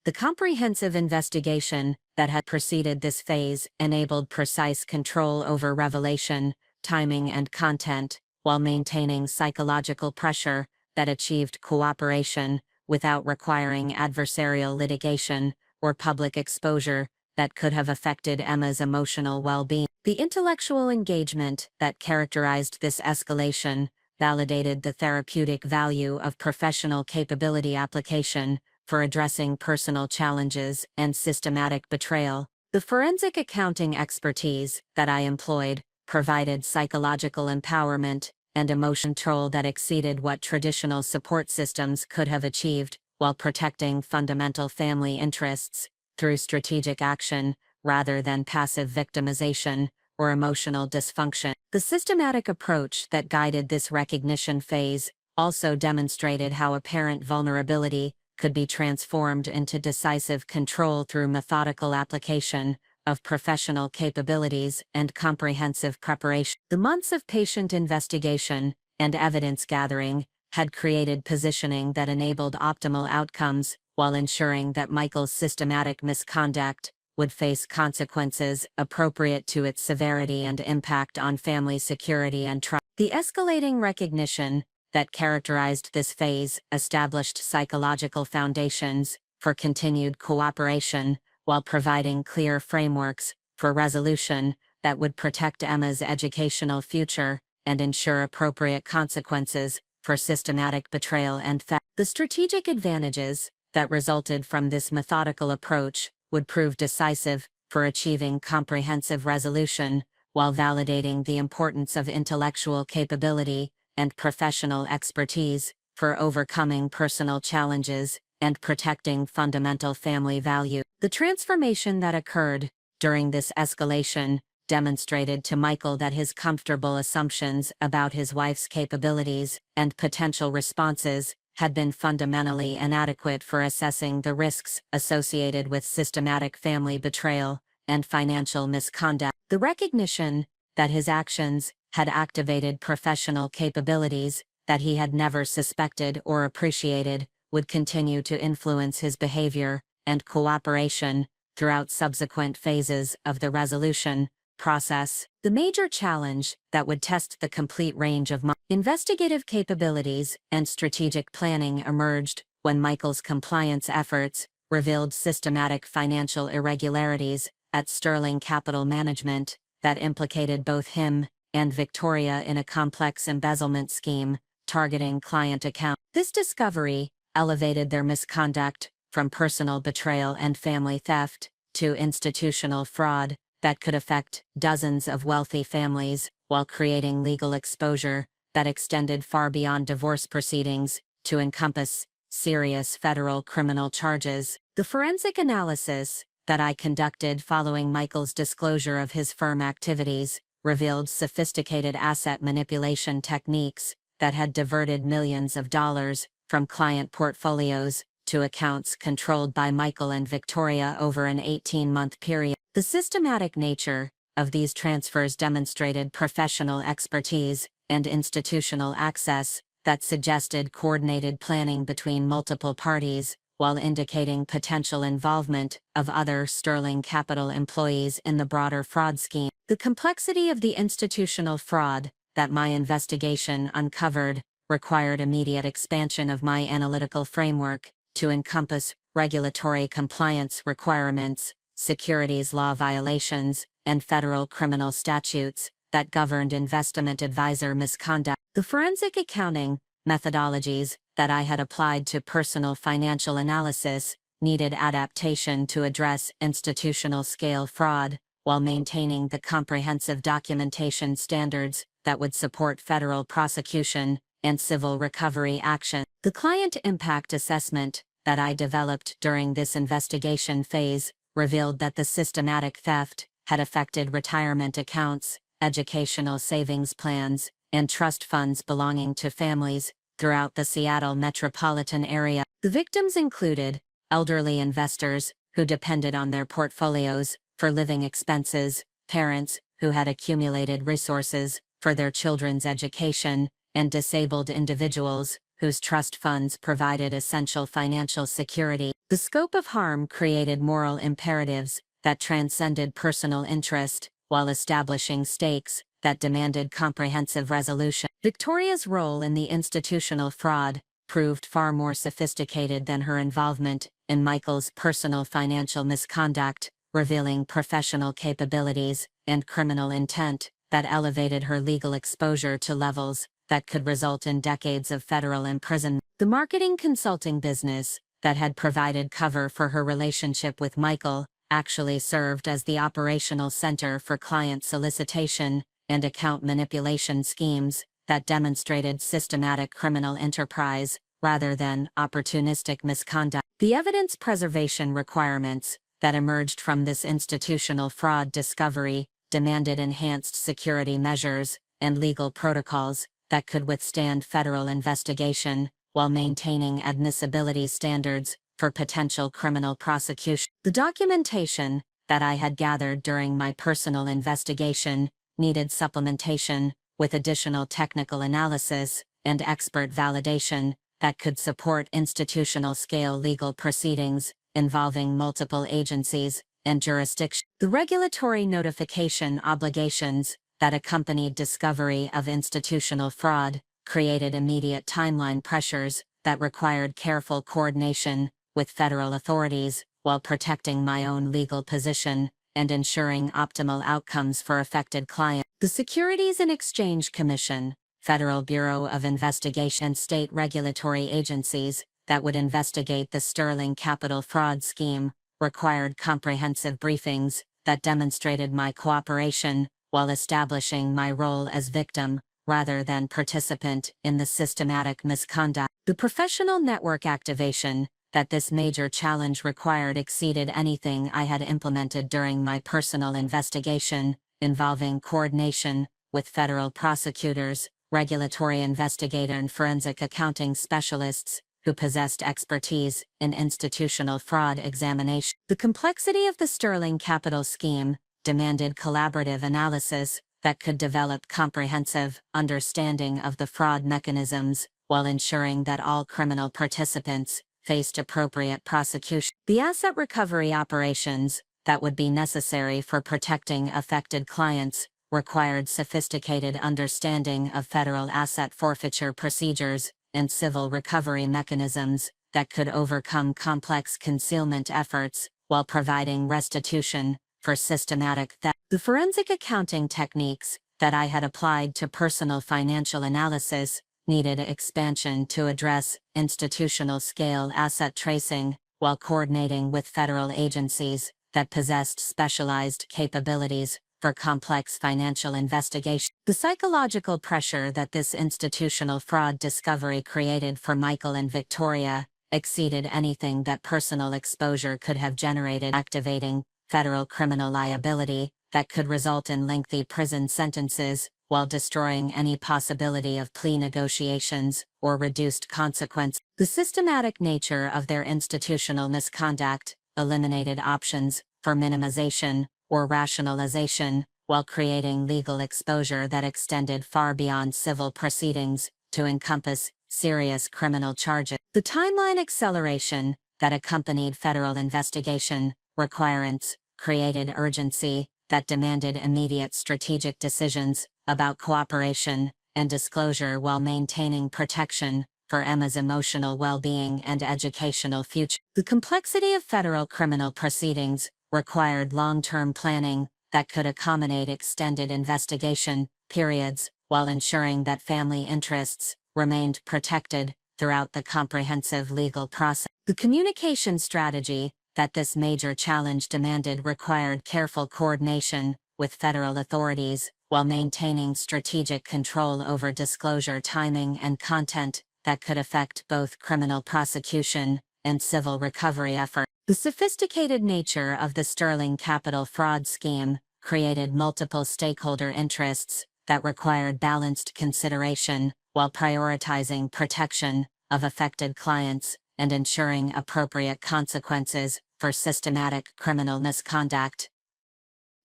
The comprehensive investigation that had preceded this phase enabled precise control over revelation, timing, and content, while maintaining psychological pressure that achieved cooperation without requiring adversarial litigation or public exposure that could have affected Emma's emotional well-being. The intellectual engagement that characterized this escalation validated the therapeutic value of professional capability application for addressing personal challenges and systematic betrayal. The forensic accounting expertise that I employed provided psychological empowerment and emotion control that exceeded what traditional support systems could have achieved, while protecting fundamental family interests through strategic action rather than passive victimization or emotional dysfunction. The systematic approach that guided this recognition phase also demonstrated how apparent vulnerability could be transformed into decisive control through methodical application of professional capabilities and comprehensive preparation. The months of patient investigation and evidence gathering had created positioning that enabled optimal outcomes while ensuring that Michael's systematic misconduct would face consequences appropriate to its severity and impact on family security and trust. The escalating recognition that characterized this phase established psychological foundations for continued cooperation while providing clear frameworks for resolution that would protect Emma's educational future and ensure appropriate consequences for systematic betrayal and theft. The strategic advantages that resulted from this methodical approach would prove decisive for achieving comprehensive resolution while validating the importance of intellectual capability and professional expertise for overcoming personal challenges and protecting fundamental family value. The transformation that occurred during this escalation demonstrated to Michael that his comfortable assumptions about his wife's capabilities and potential responses had been fundamentally inadequate for assessing the risks associated with systematic family betrayal and financial misconduct. The recognition that his actions had activated professional capabilities that he had never suspected or appreciated would continue to influence his behavior and cooperation throughout subsequent phases of the resolution process. The major challenge that would test the complete range of investigative capabilities and strategic planning emerged when Michael's compliance efforts revealed systematic financial irregularities at Sterling Capital Management that implicated both him and Victoria in a complex embezzlement scheme targeting client accounts. This discovery elevated their misconduct from personal betrayal and family theft to institutional fraud that could affect dozens of wealthy families while creating legal exposure that extended far beyond divorce proceedings to encompass serious federal criminal charges. The forensic analysis that I conducted following Michael's disclosure of his firm activities revealed sophisticated asset manipulation techniques that had diverted millions of dollars from client portfolios to accounts controlled by Michael and Victoria over an 18-month period. The systematic nature of these transfers demonstrated professional expertise and institutional access that suggested coordinated planning between multiple parties, while indicating potential involvement of other Sterling Capital employees in the broader fraud scheme. The complexity of the institutional fraud that my investigation uncovered required immediate expansion of my analytical framework to encompass regulatory compliance requirements, securities law violations, and federal criminal statutes that governed investment advisor misconduct. The forensic accounting methodologies that I had applied to personal financial analysis needed adaptation to address institutional scale fraud, while maintaining the comprehensive documentation standards that would support federal prosecution and civil recovery action. The client impact assessment that I developed during this investigation phase revealed that the systematic theft had affected retirement accounts, educational savings plans, and trust funds belonging to families throughout the Seattle metropolitan area. The victims included elderly investors who depended on their portfolios for living expenses, parents who had accumulated resources for their children's education, and disabled individuals whose trust funds provided essential financial security. The scope of harm created moral imperatives that transcended personal interest, while establishing stakes that demanded comprehensive resolution. Victoria's role in the institutional fraud proved far more sophisticated than her involvement in Michael's personal financial misconduct, revealing professional capabilities and criminal intent that elevated her legal exposure to levels that could result in decades of federal imprisonment. The marketing consulting business that had provided cover for her relationship with Michael actually served as the operational center for client solicitation and account manipulation schemes that demonstrated systematic criminal enterprise rather than opportunistic misconduct. The evidence preservation requirements that emerged from this institutional fraud discovery demanded enhanced security measures and legal protocols that could withstand federal investigation while maintaining admissibility standards for potential criminal prosecution. The documentation that I had gathered during my personal investigation needed supplementation with additional technical analysis and expert validation that could support institutional-scale legal proceedings involving multiple agencies and jurisdictions. The regulatory notification obligations that accompanied discovery of institutional fraud created immediate timeline pressures that required careful coordination with federal authorities while protecting my own legal position and ensuring optimal outcomes for affected clients. The Securities and Exchange Commission, Federal Bureau of Investigation, and state regulatory agencies that would investigate the Sterling Capital fraud scheme required comprehensive briefings that demonstrated my cooperation while establishing my role as victim rather than participant in the systematic misconduct. The professional network activation that this major challenge required exceeded anything I had implemented during my personal investigation, involving coordination with federal prosecutors, regulatory investigator and forensic accounting specialists who possessed expertise in institutional fraud examination. The complexity of the Sterling Capital scheme demanded collaborative analysis that could develop comprehensive understanding of the fraud mechanisms while ensuring that all criminal participants faced appropriate prosecution. The asset recovery operations that would be necessary for protecting affected clients required sophisticated understanding of federal asset forfeiture procedures and civil recovery mechanisms that could overcome complex concealment efforts while providing restitution for systematic theft. The forensic accounting techniques that I had applied to personal financial analysis needed expansion to address institutional-scale asset tracing while coordinating with federal agencies that possessed specialized capabilities for complex financial investigation. The psychological pressure that this institutional fraud discovery created for Michael and Victoria exceeded anything that personal exposure could have generated, activating federal criminal liability that could result in lengthy prison sentences while destroying any possibility of plea negotiations or reduced consequence. The systematic nature of their institutional misconduct eliminated options for minimization or rationalization while creating legal exposure that extended far beyond civil proceedings to encompass serious criminal charges. The timeline acceleration that accompanied federal investigation requirements created urgency that demanded immediate strategic decisions about cooperation and disclosure while maintaining protection for Emma's emotional well-being and educational future. The complexity of federal criminal proceedings required long-term planning that could accommodate extended investigation periods while ensuring that family interests remained protected throughout the comprehensive legal process. The communication strategy that this major challenge demanded required careful coordination with federal authorities while maintaining strategic control over disclosure timing and content that could affect both criminal prosecution and civil recovery efforts. The sophisticated nature of the Sterling Capital fraud scheme created multiple stakeholder interests that required balanced consideration while prioritizing protection of affected clients and ensuring appropriate consequences for systematic criminal misconduct.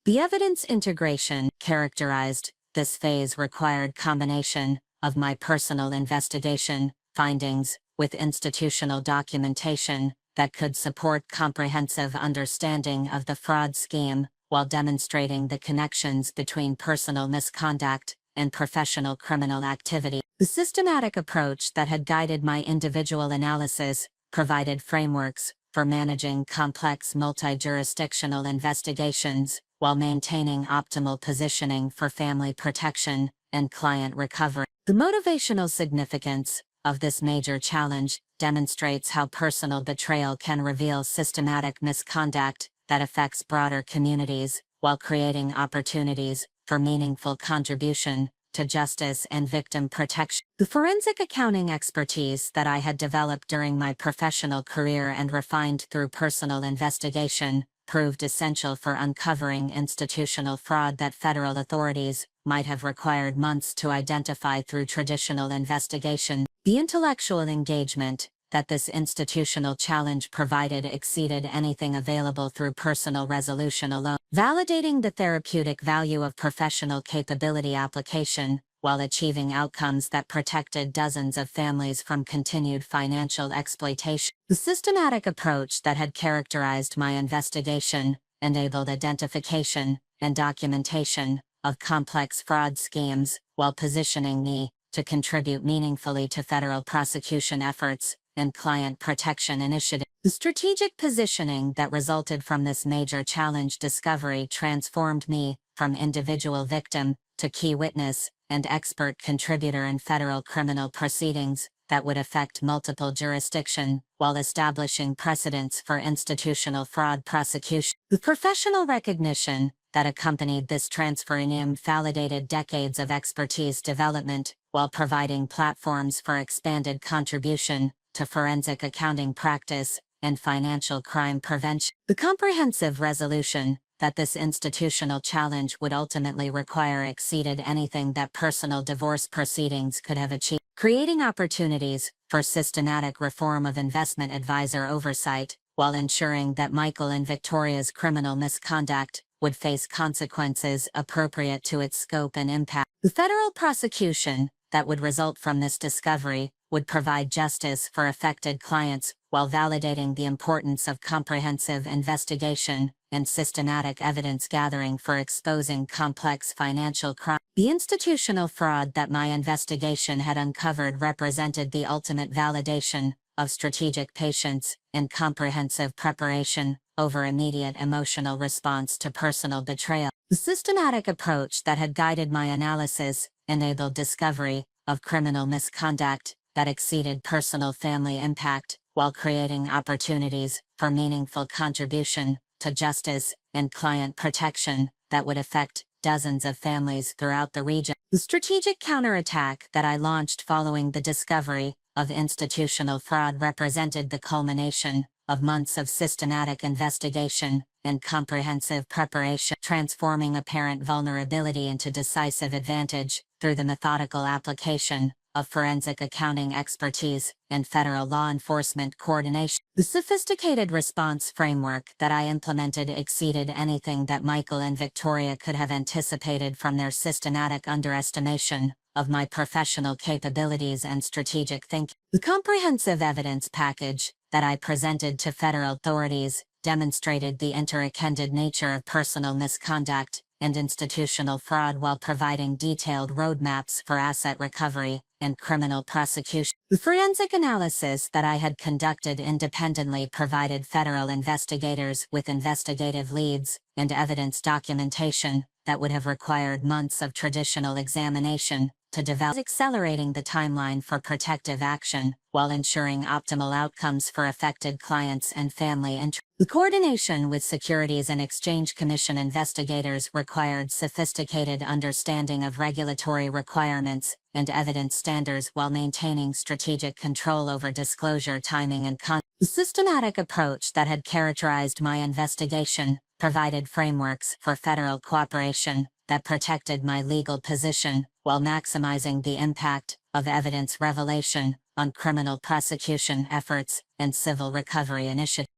The evidence integration characterized this phase required combination of my personal investigation findings with institutional documentation that could support comprehensive understanding of the fraud scheme while demonstrating the connections between personal misconduct and professional criminal activity. The systematic approach that had guided my individual analysis provided frameworks for managing complex multi-jurisdictional investigations while maintaining optimal positioning for family protection and client recovery. The motivational significance of this major challenge demonstrates how personal betrayal can reveal systematic misconduct that affects broader communities while creating opportunities for meaningful contribution to justice and victim protection. The forensic accounting expertise that I had developed during my professional career and refined through personal investigation proved essential for uncovering institutional fraud that federal authorities might have required months to identify through traditional investigation. The intellectual engagement that this institutional challenge provided exceeded anything available through personal resolution alone, validating the therapeutic value of professional capability application while achieving outcomes that protected dozens of families from continued financial exploitation. The systematic approach that had characterized my investigation enabled identification and documentation of complex fraud schemes while positioning me to contribute meaningfully to federal prosecution efforts and client protection initiatives. The strategic positioning that resulted from this major challenge discovery transformed me from individual victim to key witness and expert contributor in federal criminal proceedings that would affect multiple jurisdictions while establishing precedents for institutional fraud prosecution. The professional recognition that accompanied this transfer validated decades of expertise development while providing platforms for expanded contribution to forensic accounting practice and financial crime prevention. The comprehensive resolution that this institutional challenge would ultimately require exceeded anything that personal divorce proceedings could have achieved, creating opportunities for systematic reform of investment advisor oversight while ensuring that Michael and Victoria's criminal misconduct would face consequences appropriate to its scope and impact. The federal prosecution that would result from this discovery would provide justice for affected clients while validating the importance of comprehensive investigation and systematic evidence gathering for exposing complex financial crime. The institutional fraud that my investigation had uncovered represented the ultimate validation of strategic patience and comprehensive preparation over immediate emotional response to personal betrayal. The systematic approach that had guided my analysis enabled discovery of criminal misconduct that exceeded personal family impact while creating opportunities for meaningful contribution to justice and client protection that would affect dozens of families throughout the region. The strategic counterattack that I launched following the discovery of institutional fraud represented the culmination of months of systematic investigation and comprehensive preparation, transforming apparent vulnerability into decisive advantage through the methodical application of forensic accounting expertise and federal law enforcement coordination. The sophisticated response framework that I implemented exceeded anything that Michael and Victoria could have anticipated from their systematic underestimation of my professional capabilities and strategic thinking. The comprehensive evidence package that I presented to federal authorities demonstrated the interconnected nature of personal misconduct and institutional fraud while providing detailed roadmaps for asset recovery and criminal prosecution. The forensic analysis that I had conducted independently provided federal investigators with investigative leads and evidence documentation that would have required months of traditional examination to develop, accelerating the timeline for protective action while ensuring optimal outcomes for affected clients and family interests. The coordination with Securities and Exchange Commission investigators required sophisticated understanding of regulatory requirements and evidence standards while maintaining strategic control over disclosure timing and content. The systematic approach that had characterized my investigation provided frameworks for federal cooperation that protected my legal position while maximizing the impact of evidence revelation on criminal prosecution efforts and civil recovery initiatives.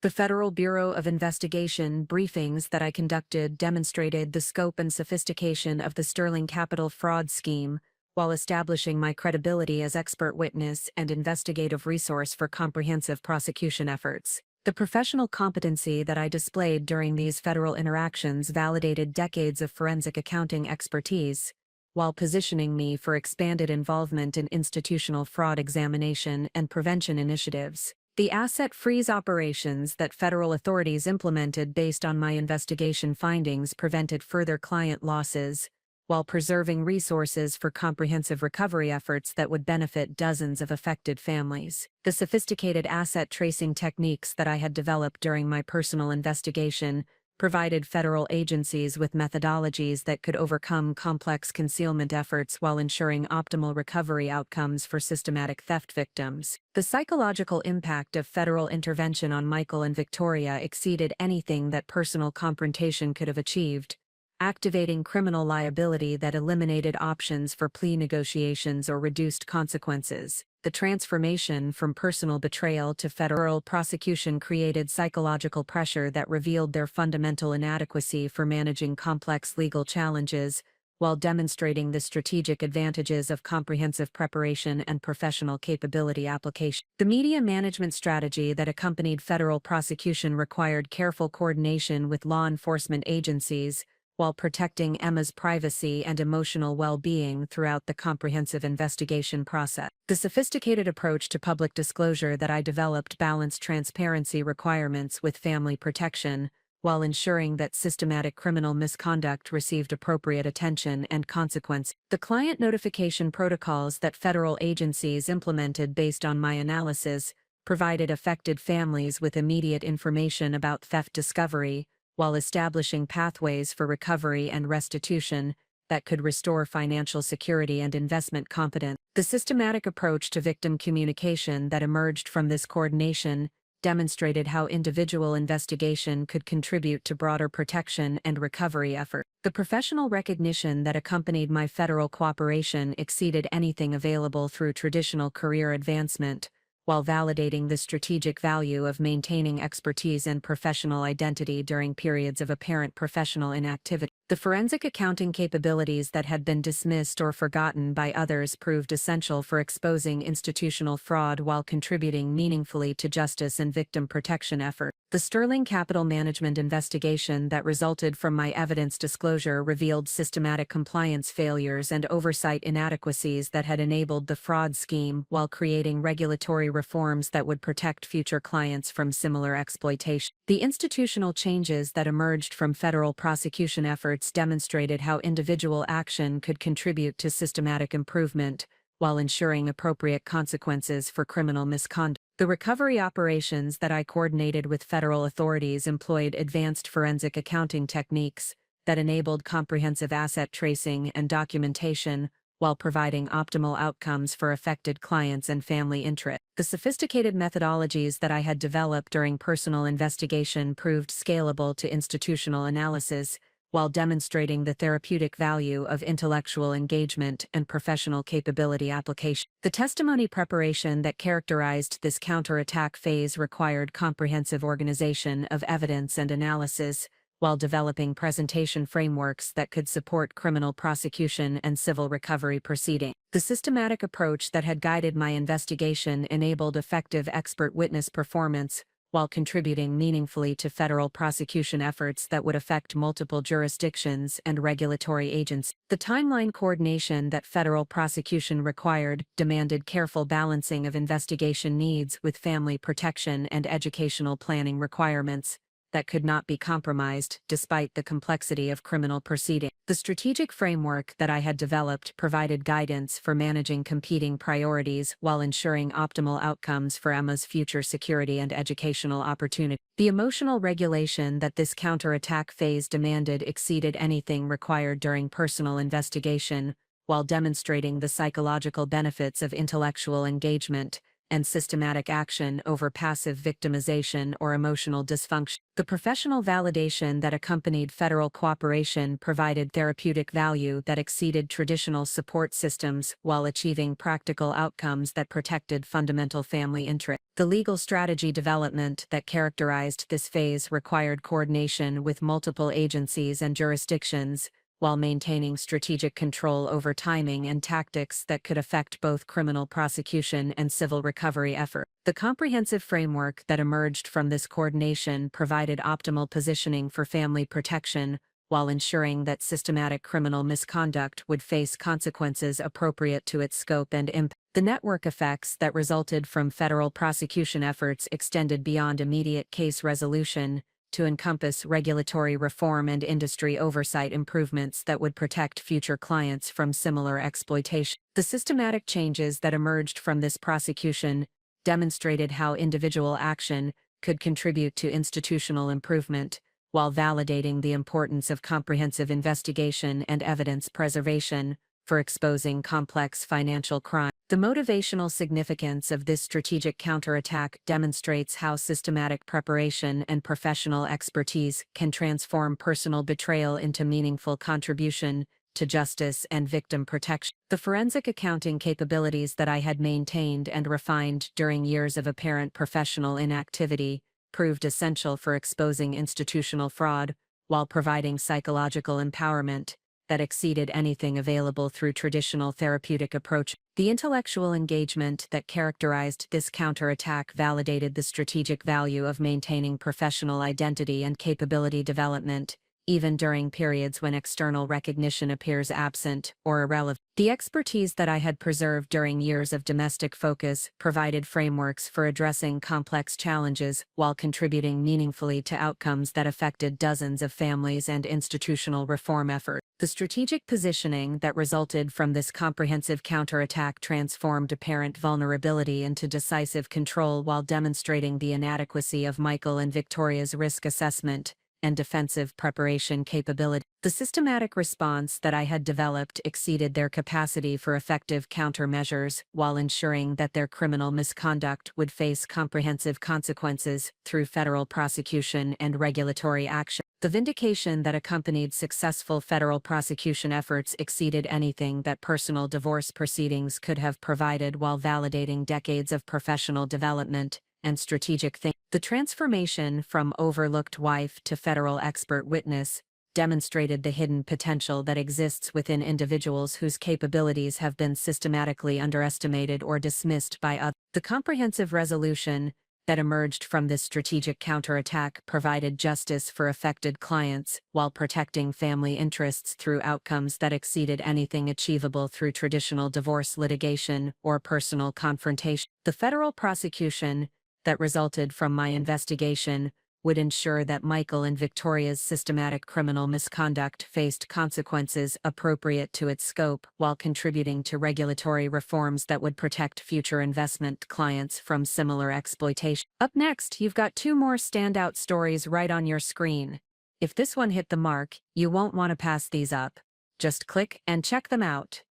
The Federal Bureau of Investigation briefings that I conducted demonstrated the scope and sophistication of the Sterling Capital fraud scheme, while establishing my credibility as expert witness and investigative resource for comprehensive prosecution efforts. The professional competency that I displayed during these federal interactions validated decades of forensic accounting expertise, while positioning me for expanded involvement in institutional fraud examination and prevention initiatives. The asset freeze operations that federal authorities implemented based on my investigation findings prevented further client losses, while preserving resources for comprehensive recovery efforts that would benefit dozens of affected families. The sophisticated asset tracing techniques that I had developed during my personal investigation provided federal agencies with methodologies that could overcome complex concealment efforts while ensuring optimal recovery outcomes for systematic theft victims. The psychological impact of federal intervention on Michael and Victoria exceeded anything that personal confrontation could have achieved, activating criminal liability that eliminated options for plea negotiations or reduced consequences. The transformation from personal betrayal to federal prosecution created psychological pressure that revealed their fundamental inadequacy for managing complex legal challenges, while demonstrating the strategic advantages of comprehensive preparation and professional capability application. The media management strategy that accompanied federal prosecution required careful coordination with law enforcement agencies, while protecting Emma's privacy and emotional well-being throughout the comprehensive investigation process. The sophisticated approach to public disclosure that I developed balanced transparency requirements with family protection, while ensuring that systematic criminal misconduct received appropriate attention and consequence. The client notification protocols that federal agencies implemented based on my analysis provided affected families with immediate information about theft discovery, while establishing pathways for recovery and restitution that could restore financial security and investment confidence. The systematic approach to victim communication that emerged from this coordination demonstrated how individual investigation could contribute to broader protection and recovery efforts. The professional recognition that accompanied my federal cooperation exceeded anything available through traditional career advancement, while validating the strategic value of maintaining expertise and professional identity during periods of apparent professional inactivity. The forensic accounting capabilities that had been dismissed or forgotten by others proved essential for exposing institutional fraud while contributing meaningfully to justice and victim protection efforts. The Sterling Capital Management investigation that resulted from my evidence disclosure revealed systematic compliance failures and oversight inadequacies that had enabled the fraud scheme, while creating regulatory reforms that would protect future clients from similar exploitation. The institutional changes that emerged from federal prosecution efforts demonstrated how individual action could contribute to systematic improvement, while ensuring appropriate consequences for criminal misconduct. The recovery operations that I coordinated with federal authorities employed advanced forensic accounting techniques that enabled comprehensive asset tracing and documentation while providing optimal outcomes for affected clients and family interests. The sophisticated methodologies that I had developed during personal investigation proved scalable to institutional analysis, while demonstrating the therapeutic value of intellectual engagement and professional capability application. The testimony preparation that characterized this counterattack phase required comprehensive organization of evidence and analysis, while developing presentation frameworks that could support criminal prosecution and civil recovery proceedings. The systematic approach that had guided my investigation enabled effective expert witness performance, while contributing meaningfully to federal prosecution efforts that would affect multiple jurisdictions and regulatory agencies. The timeline coordination that federal prosecution required demanded careful balancing of investigation needs with family protection and educational planning requirements that could not be compromised despite the complexity of criminal proceedings. The strategic framework that I had developed provided guidance for managing competing priorities while ensuring optimal outcomes for Emma's future security and educational opportunity. The emotional regulation that this counterattack phase demanded exceeded anything required during personal investigation, while demonstrating the psychological benefits of intellectual engagement and systematic action over passive victimization or emotional dysfunction. The professional validation that accompanied federal cooperation provided therapeutic value that exceeded traditional support systems while achieving practical outcomes that protected fundamental family interests. The legal strategy development that characterized this phase required coordination with multiple agencies and jurisdictions, while maintaining strategic control over timing and tactics that could affect both criminal prosecution and civil recovery efforts. The comprehensive framework that emerged from this coordination provided optimal positioning for family protection, while ensuring that systematic criminal misconduct would face consequences appropriate to its scope and impact. The network effects that resulted from federal prosecution efforts extended beyond immediate case resolution to encompass regulatory reform and industry oversight improvements that would protect future clients from similar exploitation. The systematic changes that emerged from this prosecution demonstrated how individual action could contribute to institutional improvement, while validating the importance of comprehensive investigation and evidence preservation for exposing complex financial crime. The motivational significance of this strategic counterattack demonstrates how systematic preparation and professional expertise can transform personal betrayal into meaningful contribution to justice and victim protection. The forensic accounting capabilities that I had maintained and refined during years of apparent professional inactivity proved essential for exposing institutional fraud, while providing psychological empowerment that exceeded anything available through traditional therapeutic approach. The intellectual engagement that characterized this counterattack validated the strategic value of maintaining professional identity and capability development, even during periods when external recognition appears absent or irrelevant. The expertise that I had preserved during years of domestic focus provided frameworks for addressing complex challenges while contributing meaningfully to outcomes that affected dozens of families and institutional reform efforts. The strategic positioning that resulted from this comprehensive counterattack transformed apparent vulnerability into decisive control while demonstrating the inadequacy of Michael and Victoria's risk assessment and defensive preparation capability. The systematic response that I had developed exceeded their capacity for effective countermeasures while ensuring that their criminal misconduct would face comprehensive consequences through federal prosecution and regulatory action. The vindication that accompanied successful federal prosecution efforts exceeded anything that personal divorce proceedings could have provided while validating decades of professional development and strategic thinking. The transformation from overlooked wife to federal expert witness demonstrated the hidden potential that exists within individuals whose capabilities have been systematically underestimated or dismissed by others. The comprehensive resolution that emerged from this strategic counterattack provided justice for affected clients while protecting family interests through outcomes that exceeded anything achievable through traditional divorce litigation or personal confrontation. The federal prosecution that resulted from my investigation would ensure that Michael and Victoria's systematic criminal misconduct faced consequences appropriate to its scope while contributing to regulatory reforms that would protect future investment clients from similar exploitation. Up next, you've got two more standout stories right on your screen. If this one hit the mark, you won't want to pass these up. Just click and check them out.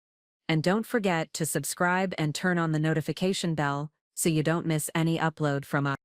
And don't forget to subscribe and turn on the notification bell so you don't miss any upload from us.